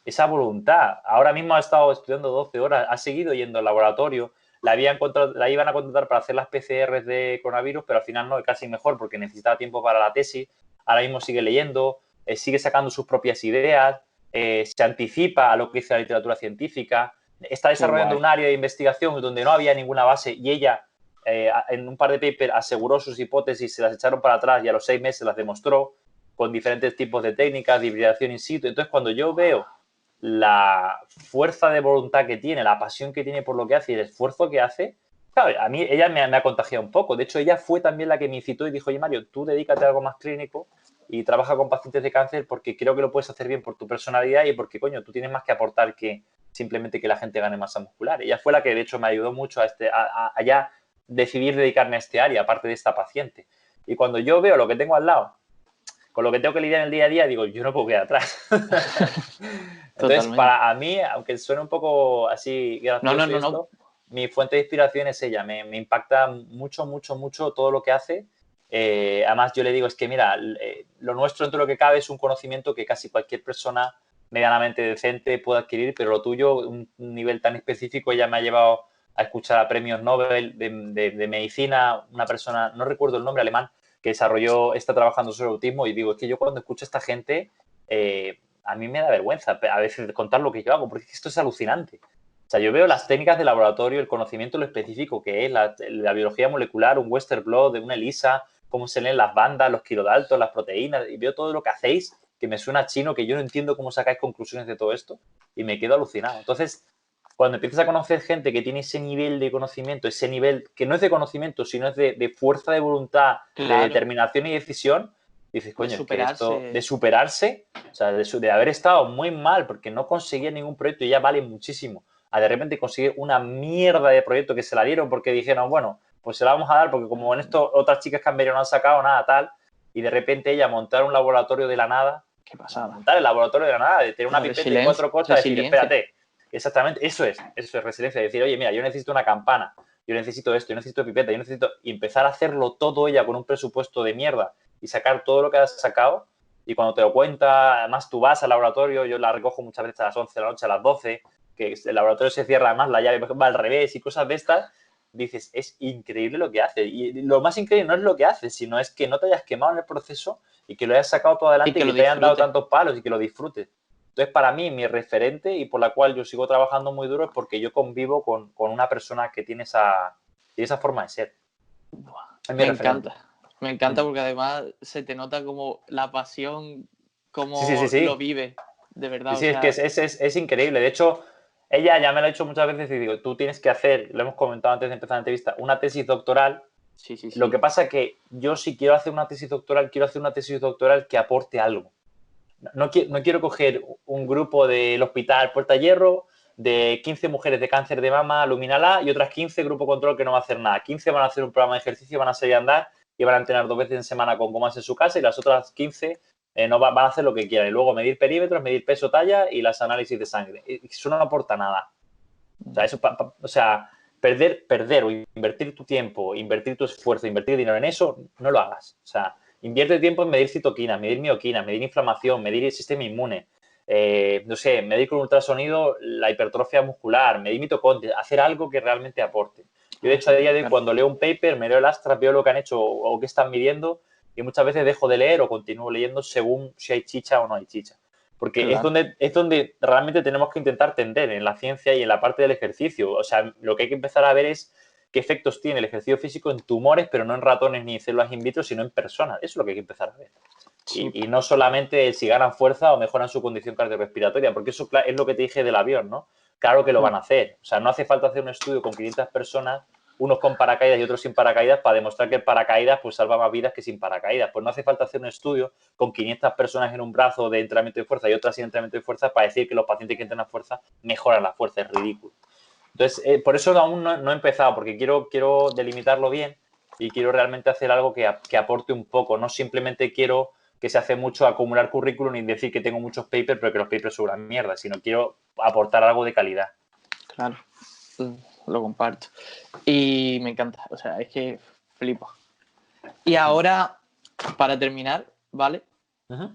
esa voluntad, ahora mismo ha estado estudiando 12 horas, ha seguido yendo al laboratorio, la iban a contratar para hacer las PCRs de coronavirus, pero al final no, casi mejor porque necesitaba tiempo para la tesis. Ahora mismo sigue leyendo, sigue sacando sus propias ideas, se anticipa a lo que dice la literatura científica, está desarrollando un área de investigación donde no había ninguna base y ella en un par de papers aseguró sus hipótesis, se las echaron para atrás y a los 6 meses las demostró con diferentes tipos de técnicas de hibridación in situ. Entonces, cuando yo veo la fuerza de voluntad que tiene, la pasión que tiene por lo que hace y el esfuerzo que hace, claro, a mí ella me ha contagiado un poco. De hecho, ella fue también la que me incitó y dijo, oye, Mario, tú dedícate a algo más clínico y trabaja con pacientes de cáncer porque creo que lo puedes hacer bien por tu personalidad y porque, coño, tú tienes más que aportar que simplemente que la gente gane masa muscular. Ella fue la que, de hecho, me ayudó mucho a ya decidir dedicarme a este área, aparte de esta paciente. Y cuando yo veo lo que tengo al lado, con lo que tengo que lidiar en el día a día, digo, yo no puedo quedar atrás. Entonces, para a mí, aunque suene un poco así gracioso esto, mi fuente de inspiración es ella. Me impacta mucho, mucho, mucho todo lo que hace. Además, yo le digo, es que mira, lo nuestro dentro de lo que cabe es un conocimiento que casi cualquier persona medianamente decente puede adquirir, pero lo tuyo, un nivel tan específico, ella me ha llevado a escuchar a premios Nobel de medicina, una persona, no recuerdo el nombre, alemán, que está trabajando sobre autismo y digo, es que yo cuando escucho a esta gente, a mí me da vergüenza a veces contar lo que yo hago, porque esto es alucinante. O sea, yo veo las técnicas de laboratorio, el conocimiento, lo específico que es, la biología molecular, un Western blot, una ELISA, cómo se leen las bandas, los kilodaltons, las proteínas, y veo todo lo que hacéis, que me suena chino, que yo no entiendo cómo sacáis conclusiones de todo esto, y me quedo alucinado. Entonces, cuando empiezas a conocer gente que tiene ese nivel de conocimiento, ese nivel que no es de conocimiento, sino es de fuerza de voluntad, de determinación y decisión, dices, coño, es que esto de superarse, o sea, de haber estado muy mal porque no conseguía ningún proyecto y ya vale muchísimo, a de repente conseguir una mierda de proyecto que se la dieron porque dijeron, bueno, pues se la vamos a dar porque como en esto otras chicas que han venido no han sacado nada tal, y de repente ella montar un laboratorio de la nada. ¿Qué pasaba? Montar el laboratorio de la nada, de tener una pipeta y 4 cosas, decir, espérate. Exactamente, eso es resiliencia. Decir, oye, mira, yo necesito una campana, yo necesito esto, yo necesito pipeta, yo necesito... Y empezar a hacerlo todo ella con un presupuesto de mierda y sacar todo lo que has sacado. Y cuando te lo cuenta, además tú vas al laboratorio, yo la recojo muchas veces a las 11 de la noche, a las 12, que el laboratorio se cierra, además la llave va al revés y cosas de estas. Dices, es increíble lo que hace. Y lo más increíble no es lo que hace, sino es que no te hayas quemado en el proceso y que lo hayas sacado todo adelante y que te hayan dado tantos palos y que lo disfrutes. Entonces, para mí, mi referente y por la cual yo sigo trabajando muy duro es porque yo convivo con una persona que tiene esa forma de ser. Me encanta porque además se te nota como la pasión, como lo vive, de verdad. Sí, o sea... es que es increíble. De hecho, ella ya me lo ha dicho muchas veces y digo, tú tienes que hacer, lo hemos comentado antes de empezar la entrevista, una tesis doctoral. Sí. Lo que pasa es que yo si quiero hacer una tesis doctoral, quiero hacer una tesis doctoral que aporte algo. No quiero coger un grupo del hospital Puerta Hierro de 15 mujeres de cáncer de mama, Luminala, y otras 15 grupo control que no va a hacer nada. 15 van a hacer un programa de ejercicio, van a salir a andar y van a entrenar 2 veces en semana con gomas en su casa y las otras 15 no van a hacer lo que quieran. Y luego medir perímetros, medir peso, talla y las análisis de sangre. Eso no aporta nada. O sea, perder o invertir tu tiempo, invertir tu esfuerzo, invertir dinero en eso, no lo hagas. O sea, invierte tiempo en medir citoquinas, medir mioquinas, medir inflamación, medir el sistema inmune, no sé, medir con ultrasonido la hipertrofia muscular, medir mitocondrias, hacer algo que realmente aporte. Yo, de hecho, a día de hoy, cuando leo un paper, me leo el abstract, veo lo que han hecho o qué están midiendo y muchas veces dejo de leer o continúo leyendo según si hay chicha o no hay chicha. Porque Claro. es donde realmente tenemos que intentar tender en la ciencia y en la parte del ejercicio. O sea, lo que hay que empezar a ver es qué efectos tiene el ejercicio físico en tumores, pero no en ratones ni en células in vitro, sino en personas. Eso es lo que hay que empezar a ver. Sí. Y no solamente si ganan fuerza o mejoran su condición cardiorrespiratoria, porque eso es lo que te dije del avión, ¿no? Claro que lo van a hacer. O sea, no hace falta hacer un estudio con 500 personas, unos con paracaídas y otros sin paracaídas, para demostrar que el paracaídas pues salva más vidas que sin paracaídas. Pues no hace falta hacer un estudio con 500 personas en un brazo de entrenamiento de fuerza y otras sin entrenamiento de fuerza para decir que los pacientes que entrenan fuerza mejoran la fuerza. Es ridículo. Entonces, por eso aún no he empezado, porque quiero delimitarlo bien y quiero realmente hacer algo que aporte un poco. No simplemente quiero que se hace mucho acumular currículum y decir que tengo muchos papers, pero que los papers son una mierda, sino quiero aportar algo de calidad. Claro, lo comparto. Y me encanta, o sea, es que flipo. Y ahora, para terminar, ¿vale? Uh-huh.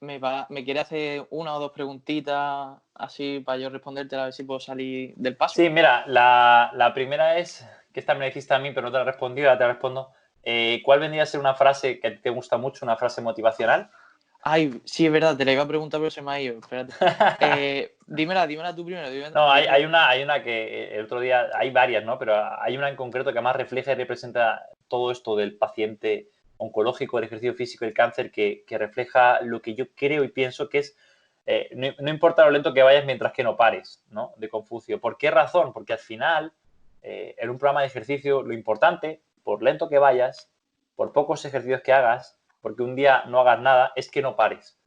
Me quiere hacer una o dos preguntitas así para yo responderte, a ver si puedo salir del paso. Sí, mira, la primera es, que esta me la hiciste a mí, pero no te la he respondido, ahora te la respondo. ¿Cuál vendría a ser una frase que te gusta mucho, una frase motivacional? Ay, sí, es verdad, te la iba a preguntar, pero se me ha ido. Espérate. Dímela tú primero. No, hay una que el otro día, hay varias, ¿no? Pero hay una en concreto que más refleja y representa todo esto del paciente oncológico, el ejercicio físico, el cáncer, que refleja lo que yo creo y pienso que es, no importa lo lento que vayas mientras que no pares, ¿no? De Confucio. ¿Por qué razón? Porque al final, en un programa de ejercicio, lo importante, por lento que vayas, por pocos ejercicios que hagas, porque un día no hagas nada, es que no pares.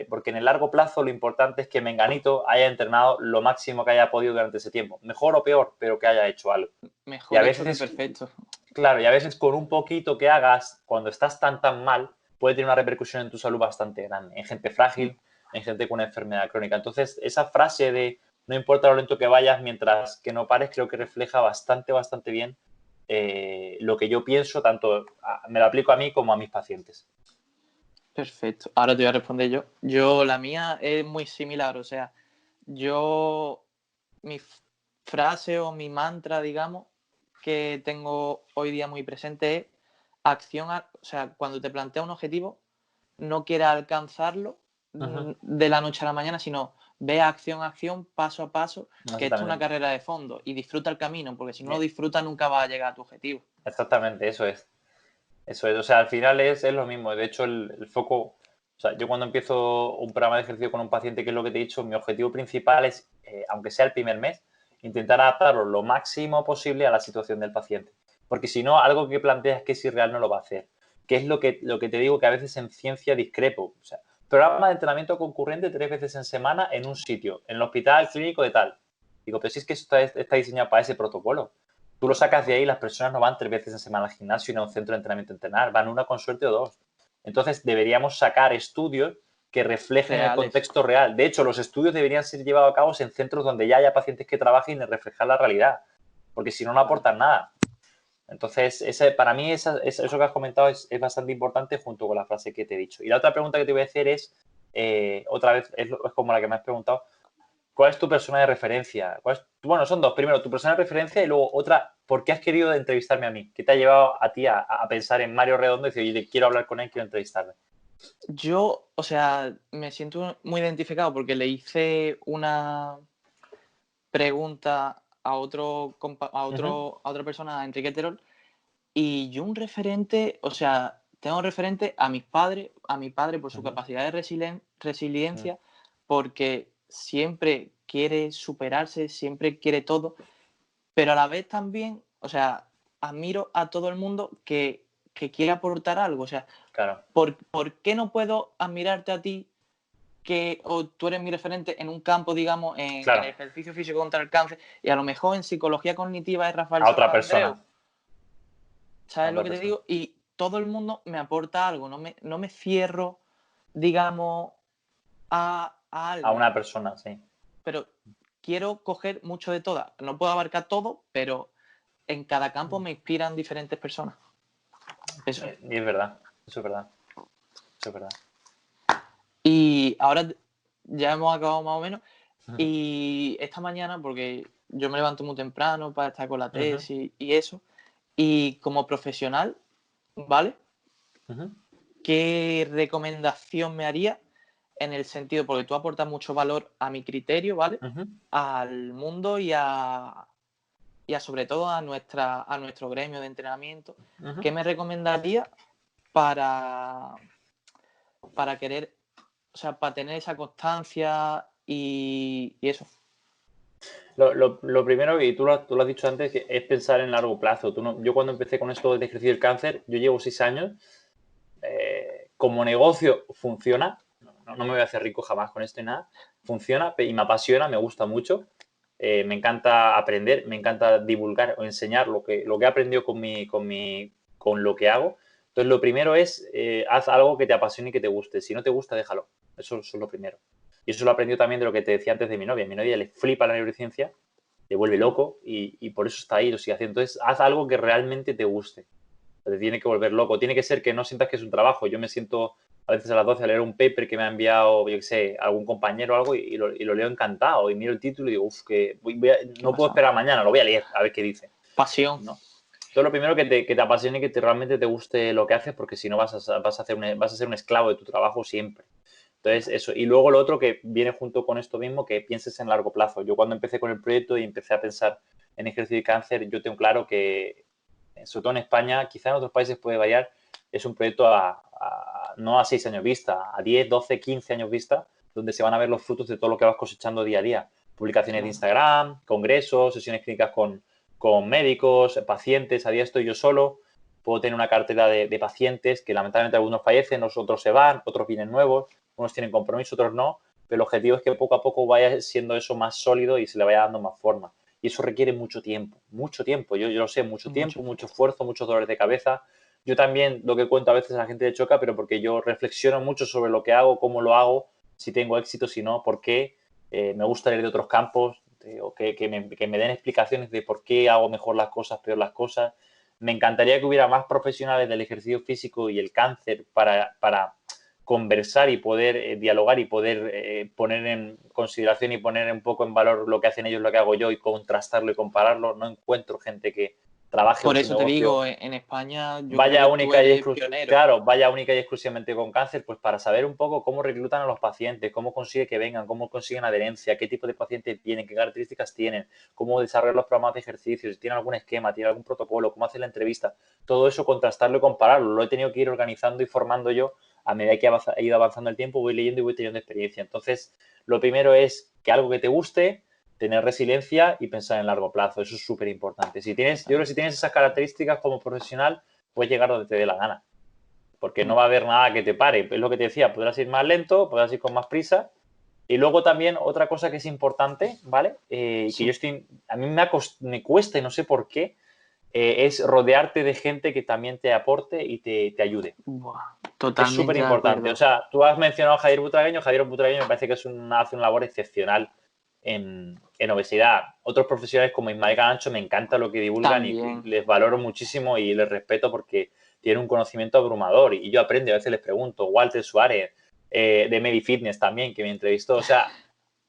Porque en el largo plazo lo importante es que Menganito haya entrenado lo máximo que haya podido durante ese tiempo. Mejor o peor, pero que haya hecho algo. Mejor y a hecho veces, que perfecto. claro, y a veces con un poquito que hagas, cuando estás tan mal, puede tener una repercusión en tu salud bastante grande. En gente frágil, en gente con una enfermedad crónica. Entonces, esa frase de no importa lo lento que vayas mientras que no pares, creo que refleja bastante bien lo que yo pienso, tanto me lo aplico a mí como a mis pacientes. Perfecto. Ahora te voy a responder yo. La mía es muy similar, o sea, mi frase o mi mantra, digamos, que tengo hoy día muy presente es o sea, cuando te planteas un objetivo, no quieras alcanzarlo de la noche a la mañana, sino ve acción a acción, paso a paso, que esto es una carrera de fondo y disfruta el camino, porque si no lo disfrutas nunca vas a llegar a tu objetivo. Exactamente, eso es. Eso es, o sea, al final es lo mismo. De hecho, el foco, o sea, yo cuando empiezo un programa de ejercicio con un paciente, que es lo que te he dicho, mi objetivo principal es, aunque sea el primer mes, intentar adaptarlo lo máximo posible a la situación del paciente. Porque si no, algo que planteas que es irreal no lo va a hacer. Que es lo que te digo, que a veces en ciencia discrepo. O sea, programa de entrenamiento concurrente 3 veces en semana en un sitio, en el hospital clínico de tal. Digo, pero si es que esto está diseñado para ese protocolo. Tú lo sacas de ahí, las personas no van 3 veces en semana al gimnasio ni a un centro de entrenamiento a entrenar, van una con suerte o dos. Entonces deberíamos sacar estudios que reflejen el contexto real. De hecho, los estudios deberían ser llevados a cabo en centros donde ya haya pacientes que trabajen y reflejar la realidad, porque si no, no aportan nada. Entonces, para mí eso que has comentado es bastante importante junto con la frase que te he dicho. Y la otra pregunta que te voy a hacer es, otra vez, es como la que me has preguntado, ¿cuál es tu persona de referencia? Bueno, son dos. Primero, tu persona de referencia y luego otra, ¿por qué has querido entrevistarme a mí? ¿Qué te ha llevado a ti a pensar en Mario Redondo y decir, oye, quiero hablar con él, quiero entrevistarle? Yo, o sea, me siento muy identificado porque le hice una pregunta a otra persona, a Enrique Terol, y yo un referente, o sea, tengo referente a mi padre por su capacidad de resiliencia, porque siempre quiere superarse, siempre quiere todo, pero a la vez también, o sea, admiro a todo el mundo que quiere aportar algo, o sea, claro. ¿por qué no puedo admirarte a ti, o tú eres mi referente en un campo, digamos, en el ejercicio físico contra el cáncer, y a lo mejor en psicología cognitiva es Rafael a otra Santandreu? persona. ¿Sabes lo que te digo? Y todo el mundo me aporta algo, no me cierro, digamos, a algo. A una persona, sí. Pero quiero coger mucho de todas. No puedo abarcar todo, pero en cada campo me inspiran diferentes personas. Eso. Y es verdad, eso es verdad. Eso es verdad. Y ahora ya hemos acabado más o menos. Y esta mañana, porque yo me levanto muy temprano para estar con la tesis y eso, y como profesional, ¿vale? ¿Qué recomendación me haría en el sentido, porque tú aportas mucho valor a mi criterio, ¿vale? Al mundo y a sobre todo a nuestro gremio de entrenamiento. ¿Qué me recomendaría para querer, o sea, para tener esa constancia y eso? Lo primero, y tú lo has dicho antes, que es pensar en largo plazo. Yo cuando empecé con esto de ejercicio del cáncer, yo llevo 6 años. Como negocio funciona. No me voy a hacer rico jamás con esto y nada. Funciona y me apasiona, me gusta mucho. Me encanta aprender, me encanta divulgar o enseñar lo que he aprendido con lo que hago. Entonces, lo primero es, haz algo que te apasione y que te guste. Si no te gusta, déjalo. Eso es lo primero. Y eso lo he aprendido también de lo que te decía antes de mi novia. A mi novia le flipa la neurociencia, le vuelve loco y por eso está ahí, lo sigue haciendo. Entonces, haz algo que realmente te guste. Te tiene que volver loco. Tiene que ser que no sientas que es un trabajo. Yo me siento a veces a las 12 a leer un paper que me ha enviado, yo qué sé, algún compañero o algo y lo leo encantado. Y miro el título y digo, uff, que no puedo esperar mañana, lo voy a leer, a ver qué dice. Pasión. ¿No? Todo lo primero que te apasione y que realmente te guste lo que haces, porque si no vas a ser un esclavo de tu trabajo siempre. Entonces, eso. Y luego lo otro que viene junto con esto mismo, que pienses en largo plazo. Yo cuando empecé con el proyecto y empecé a pensar en ejercicio de cáncer, yo tengo claro que, sobre todo en España, quizá en otros países puede variar, es un proyecto no a 6 años vista, a 10, 12, 15 años vista, donde se van a ver los frutos de todo lo que vas cosechando día a día. Publicaciones de Instagram, congresos, sesiones clínicas con médicos, pacientes. A día estoy yo solo. Puedo tener una cartera de pacientes que lamentablemente algunos fallecen, otros se van, otros vienen nuevos, unos tienen compromiso, otros no. Pero el objetivo es que poco a poco vaya siendo eso más sólido y se le vaya dando más forma. Y eso requiere mucho tiempo, mucho tiempo. Yo lo sé, mucho tiempo, mucho esfuerzo, muchos dolores de cabeza. Yo también lo que cuento a veces a la gente le choca, pero porque yo reflexiono mucho sobre lo que hago, cómo lo hago, si tengo éxito, si no, por qué. Me gusta leer de otros campos, o que me den explicaciones de por qué hago mejor las cosas, peor las cosas. Me encantaría que hubiera más profesionales del ejercicio físico y el cáncer para conversar y poder dialogar y poder poner en consideración y poner un poco en valor lo que hacen ellos, lo que hago yo y contrastarlo y compararlo. No encuentro gente que trabaje por en su eso te negocio, digo, en España yo creo vaya que tú única y eres pionero. claro, vaya única y exclusivamente con cáncer, pues para saber un poco cómo reclutan a los pacientes, cómo consigue que vengan, cómo consiguen adherencia, qué tipo de pacientes tienen, qué características tienen, cómo desarrollar los programas de ejercicio, si tienen algún esquema, tienen algún protocolo, cómo hacer la entrevista, todo eso contrastarlo y compararlo. Lo he tenido que ir organizando y formando yo a medida que he ido avanzando el tiempo, voy leyendo y voy teniendo experiencia. Entonces, lo primero es que algo que te guste, tener resiliencia y pensar en largo plazo. Eso es súper importante. Yo creo que si tienes esas características como profesional, puedes llegar donde te dé la gana. Porque no va a haber nada que te pare. Es lo que te decía, podrás ir más lento, podrás ir con más prisa. Y luego también otra cosa que es importante, ¿vale? Que yo a mí me cuesta y no sé por qué, es rodearte de gente que también te aporte y te ayude. Totalmente es súper importante. O sea, tú has mencionado a Javier Butragueño. Javier Butragueño me parece que hace una labor excepcional en obesidad. Otros profesionales como Ismael Garancho me encanta lo que divulgan y les valoro muchísimo y les respeto porque tienen un conocimiento abrumador y yo aprendo y a veces les pregunto. Walter Suárez, de MediFitness también, que me entrevistó. O sea,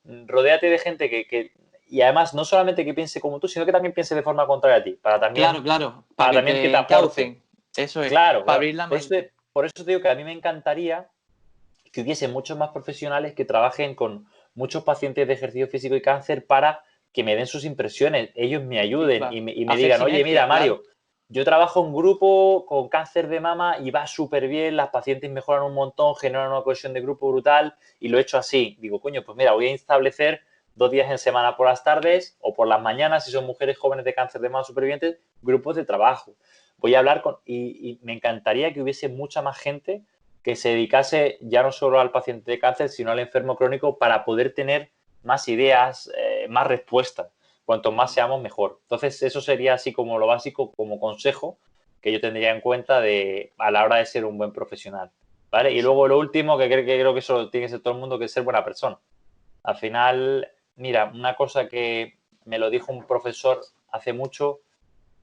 rodéate de gente que y además no solamente que piense como tú, sino que también piense de forma contraria a ti, para también, Claro, para para que también te que te aporte. encaucen. Eso es, Claro, para claro. abrir la mente. Por eso te digo que a mí me encantaría que hubiese muchos más profesionales que trabajen con muchos pacientes de ejercicio físico y cáncer para que me den sus impresiones, ellos me ayuden Claro. y me Hacer digan, oye, sinergia, mira, Mario, claro. yo trabajo en grupo con cáncer de mama y va súper bien, las pacientes mejoran un montón, generan una cohesión de grupo brutal y lo he hecho así. Digo, coño, pues mira, voy a establecer 2 días en semana por las tardes o por las mañanas, si son mujeres jóvenes de cáncer de mama supervivientes, grupos de trabajo. Voy a hablar y me encantaría que hubiese mucha más gente que se dedicase ya no solo al paciente de cáncer, sino al enfermo crónico para poder tener más ideas, más respuestas. Cuanto más seamos, mejor. Entonces, eso sería así como lo básico, como consejo que yo tendría en cuenta a la hora de ser un buen profesional. ¿Vale? Y luego lo último, que creo que eso tiene que ser todo el mundo, que es ser buena persona. Al final, mira, una cosa que me lo dijo un profesor hace mucho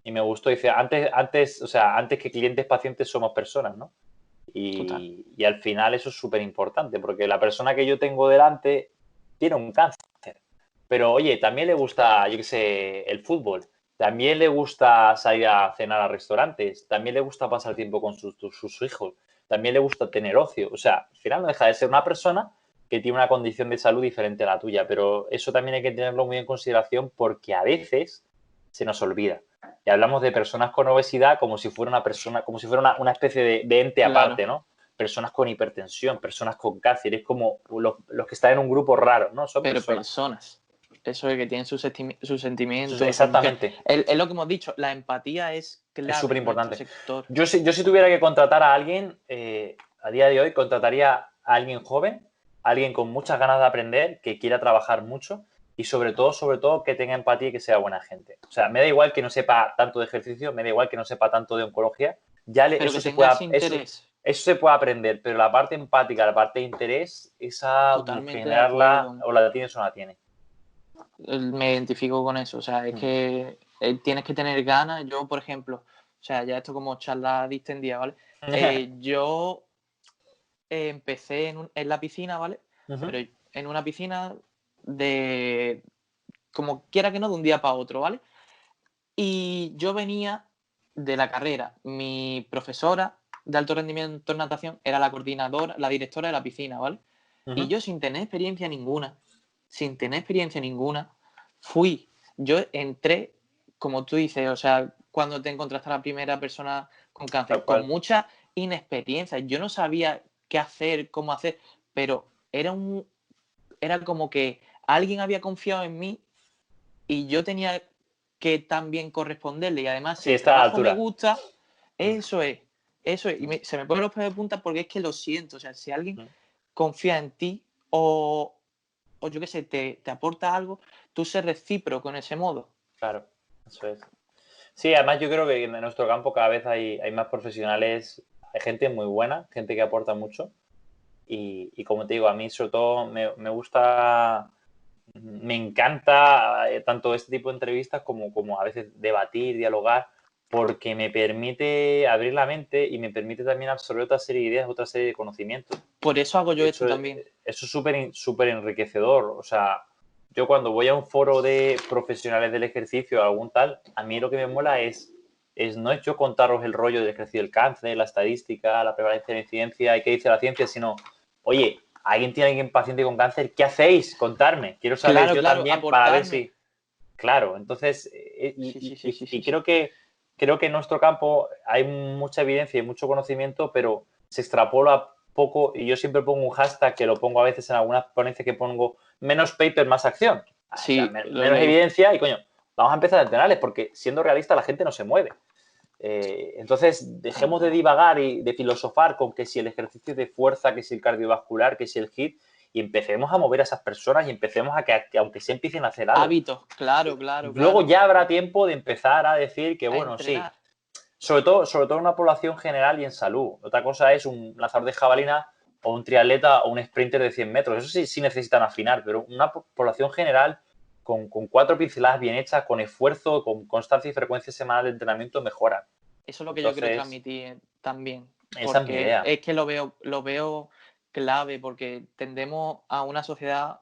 y me gustó, dice, antes que clientes, pacientes, somos personas, ¿no? Y al final eso es súper importante, porque la persona que yo tengo delante tiene un cáncer. Pero oye, también le gusta, yo qué sé, el fútbol. También le gusta salir a cenar a restaurantes. También le gusta pasar tiempo con sus hijos. También le gusta tener ocio. O sea, al final no deja de ser una persona que tiene una condición de salud diferente a la tuya, pero eso también hay que tenerlo muy en consideración porque a veces se nos olvida. Y hablamos de personas con obesidad como si fuera una persona, como si fuera una especie de ente Claro. aparte, ¿no? Personas con hipertensión, personas con cáncer, es como los que están en un grupo raro, ¿no? Son Pero personas. Eso de que tienen sus sentimientos, sus emociones. Exactamente. Es lo que hemos dicho, la empatía es clave Es súper en nuestro importante. sector. Yo si tuviera que contratar a alguien, a día de hoy contrataría a alguien joven, a alguien con muchas ganas de aprender, que quiera trabajar mucho y sobre todo que tenga empatía y que sea buena gente. O sea, me da igual que no sepa tanto de ejercicio, me da igual que no sepa tanto de oncología, Pero eso que se tenga puede, ese interés. eso se puede aprender, pero la parte empática, la parte de interés, esa Totalmente de generarla acuerdo. o la tienes o no la tienes. Me identifico con eso. O sea, es que tienes que tener ganas. Yo, por ejemplo, o sea, ya esto como charla distendida, ¿vale? Yo empecé en la piscina, ¿vale? Pero en una piscina de, como quiera que no, de un día para otro, ¿vale? Y yo venía de la carrera. Mi profesora de alto rendimiento en natación era la coordinadora, la directora de la piscina, ¿vale? Y yo sin tener experiencia ninguna, yo entré, como tú dices, o sea, cuando te encontraste a la primera persona con cáncer, con mucha inexperiencia. Yo no sabía qué hacer, cómo hacer, pero era como que alguien había confiado en mí y yo tenía que también corresponderle. Y además, si el trabajo me gusta, eso es. Y se me ponen los pelos de punta porque es que lo siento. O sea, si alguien confía en ti o yo qué sé, te aporta algo, tú ser recíproco en ese modo. Claro, eso es. Sí, además yo creo que en nuestro campo cada vez hay más profesionales, hay gente muy buena, gente que aporta mucho. Y como te digo, a mí sobre todo me gusta, me encanta tanto este tipo de entrevistas como a veces debatir, dialogar, porque me permite abrir la mente y me permite también absorber otra serie de ideas, otra serie de conocimientos. Por eso hago yo esto también. Eso es súper enriquecedor. O sea, yo cuando voy a un foro de profesionales del ejercicio o algún tal, a mí lo que me mola no es yo contaros el rollo del ejercicio del cáncer, la estadística, la prevalencia de la incidencia y qué dice la ciencia, sino, oye, ¿alguien tiene alguien paciente con cáncer? ¿Qué hacéis? Contarme. Quiero saber yo también para ver si... Claro, entonces, y creo que en nuestro campo hay mucha evidencia y mucho conocimiento, pero se extrapola poco y yo siempre pongo un hashtag que lo pongo a veces en algunas ponencias que pongo menos paper, más acción. Sí, o sea, menos evidencia y coño, vamos a empezar a entrenarles porque siendo realista la gente no se mueve. Entonces, dejemos de divagar y de filosofar con que si el ejercicio de fuerza, que si el cardiovascular, que si el HIIT, y empecemos a mover a esas personas y empecemos a que aunque se empiecen a hacer algo. Hábitos, claro. Luego ya habrá tiempo de empezar a decir que, bueno, entrenar. Sí, sobre todo en una población general y en salud. Otra cosa es un lanzador de jabalina o un triatleta o un sprinter de 100 metros. Eso sí necesitan afinar, pero una población general con 4 pinceladas bien hechas, con esfuerzo, con constancia y frecuencia semanal de entrenamiento mejora. Eso es lo que yo quiero transmitir también. Esa es mi idea. Es que lo veo clave porque tendemos a una sociedad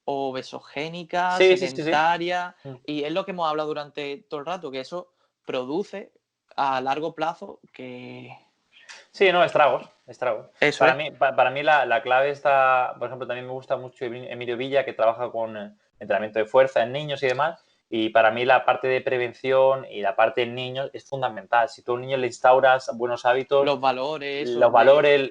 obesogénica, sedentaria, y es lo que hemos hablado durante todo el rato, que eso produce a largo plazo que... Sí, no, estragos. Eso para mí la clave está, por ejemplo, también me gusta mucho Emilio Villa, que trabaja con entrenamiento de fuerza en niños y demás, y para mí la parte de prevención y la parte en niños es fundamental. Si tú a un niño le instauras buenos hábitos, los valores,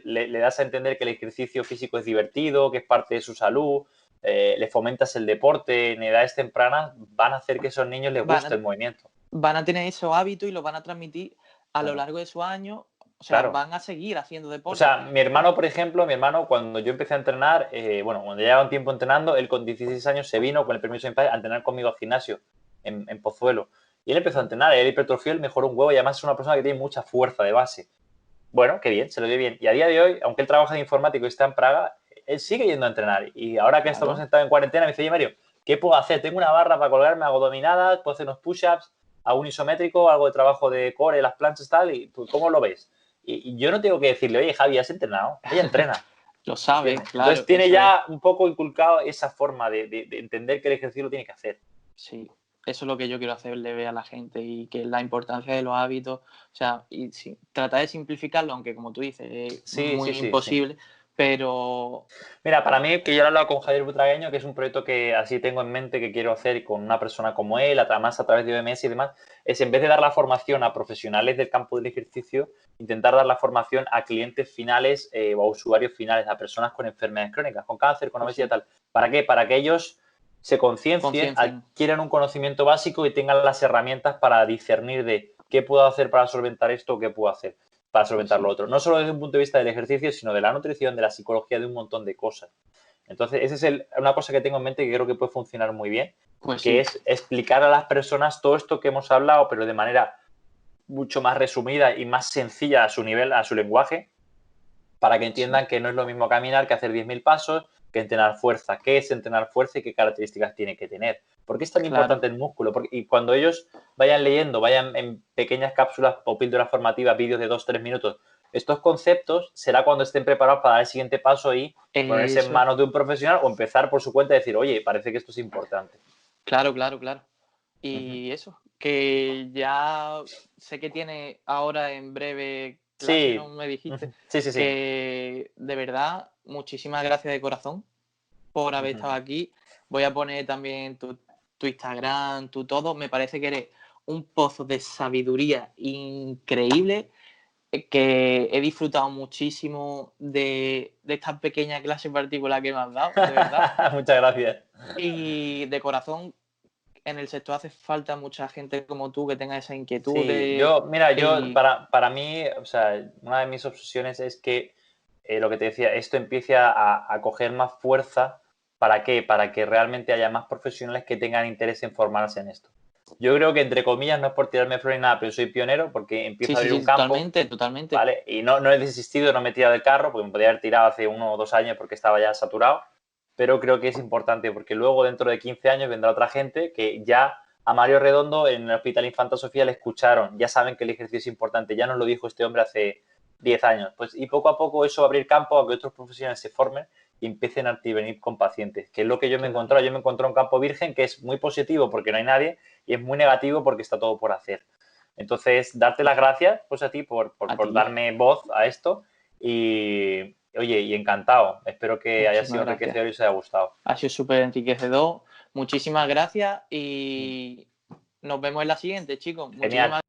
le das a entender que el ejercicio físico es divertido, que es parte de su salud, le fomentas el deporte en edades tempranas, van a hacer que a esos niños les guste el movimiento. Van a tener esos hábitos y los van a transmitir a lo largo de su año. O sea, van a seguir haciendo deporte. O sea, mi hermano, por ejemplo, cuando yo empecé a entrenar, cuando llevaba un tiempo entrenando, él con 16 años se vino, con el permiso de mi padre, a entrenar conmigo al gimnasio en Pozuelo. Y él empezó a entrenar, él hipertrofió, él mejoró un huevo y además es una persona que tiene mucha fuerza de base. Bueno, qué bien, se lo dio bien. Y a día de hoy, aunque él trabaja de informático y está en Praga, él sigue yendo a entrenar. Y ahora que estamos sentados en cuarentena, me dice, oye, Mario, ¿qué puedo hacer? Tengo una barra para colgarme, hago dominadas, puedo hacer unos push-ups, hago un isométrico, algo de trabajo de core, las planchas, tal, y ¿cómo lo ves? Y yo no tengo que decirle, oye, Javi, ¿has entrenado? Ella entrena. Lo sabe, claro. Entonces tiene ya un poco inculcado esa forma de entender que el ejercicio lo tiene que hacer. Sí, eso es lo que yo quiero hacerle ver a la gente y que la importancia de los hábitos, o sea, y tratar de simplificarlo, aunque como tú dices, es muy imposible, Pero Mira, para mí, que yo lo he hablado con Javier Butragueño, que es un proyecto que así tengo en mente que quiero hacer con una persona como él, además a través de OMS y demás, es en vez de dar la formación a profesionales del campo del ejercicio, intentar dar la formación a clientes finales o a usuarios finales, a personas con enfermedades crónicas, con cáncer, con obesidad y tal. ¿Para qué? Para que ellos se conciencien, adquieran un conocimiento básico y tengan las herramientas para discernir de qué puedo hacer para solventar esto o qué puedo hacer para solventar lo otro. No solo desde un punto de vista del ejercicio, sino de la nutrición, de la psicología, de un montón de cosas. Entonces, esa es una cosa que tengo en mente que creo que puede funcionar muy bien, que es explicar a las personas todo esto que hemos hablado, pero de manera mucho más resumida y más sencilla a su nivel, a su lenguaje, para que entiendan que no es lo mismo caminar que hacer 10.000 pasos, que entrenar fuerza. ¿Qué es entrenar fuerza y qué características tiene que tener? ¿Por qué es tan importante el músculo? Y cuando ellos vayan leyendo, vayan en pequeñas cápsulas o píldoras formativas, vídeos de 2-3 minutos, estos conceptos, será cuando estén preparados para dar el siguiente paso y ponerse en manos de un profesional o empezar por su cuenta y decir, oye, parece que esto es importante. Claro. Y eso, que ya sé que tiene ahora en breve clase, ¿no? Me dijiste. Sí. Que de verdad, muchísimas gracias de corazón por haber estado aquí. Voy a poner también tu Instagram, tu todo. Me parece que eres un pozo de sabiduría increíble, que he disfrutado muchísimo de esta pequeña clase particular que me has dado, de verdad. Muchas gracias. Y de corazón, en el sector hace falta mucha gente como tú que tenga esa inquietud. Sí, para mí, o sea, una de mis obsesiones es que lo que te decía, esto empiece a coger más fuerza. ¿Para qué? Para que realmente haya más profesionales que tengan interés en formarse en esto. Yo creo que, entre comillas, no es por tirarme flores ni nada, pero soy pionero porque empiezo a abrir un campo. Totalmente. ¿Vale? Y no he desistido, no me he tirado del carro, porque me podía haber tirado hace 1 o 2 años porque estaba ya saturado. Pero creo que es importante porque luego, dentro de 15 años, vendrá otra gente que ya a Mario Redondo en el Hospital Infanta Sofía le escucharon, ya saben que el ejercicio es importante, ya nos lo dijo este hombre hace 10 años. Pues, y poco a poco eso va a abrir campo a que otros profesionales se formen y empiecen a intervenir con pacientes, que es lo que yo me he encontrado. Yo me encontré un campo virgen que es muy positivo porque no hay nadie y es muy negativo porque está todo por hacer. Entonces, darte las gracias pues a ti por darme voz a esto y, oye, y encantado. Espero que haya sido enriquecedor y os haya gustado. Ha sido súper enriquecedor. Muchísimas gracias y nos vemos en la siguiente, chicos. Genial.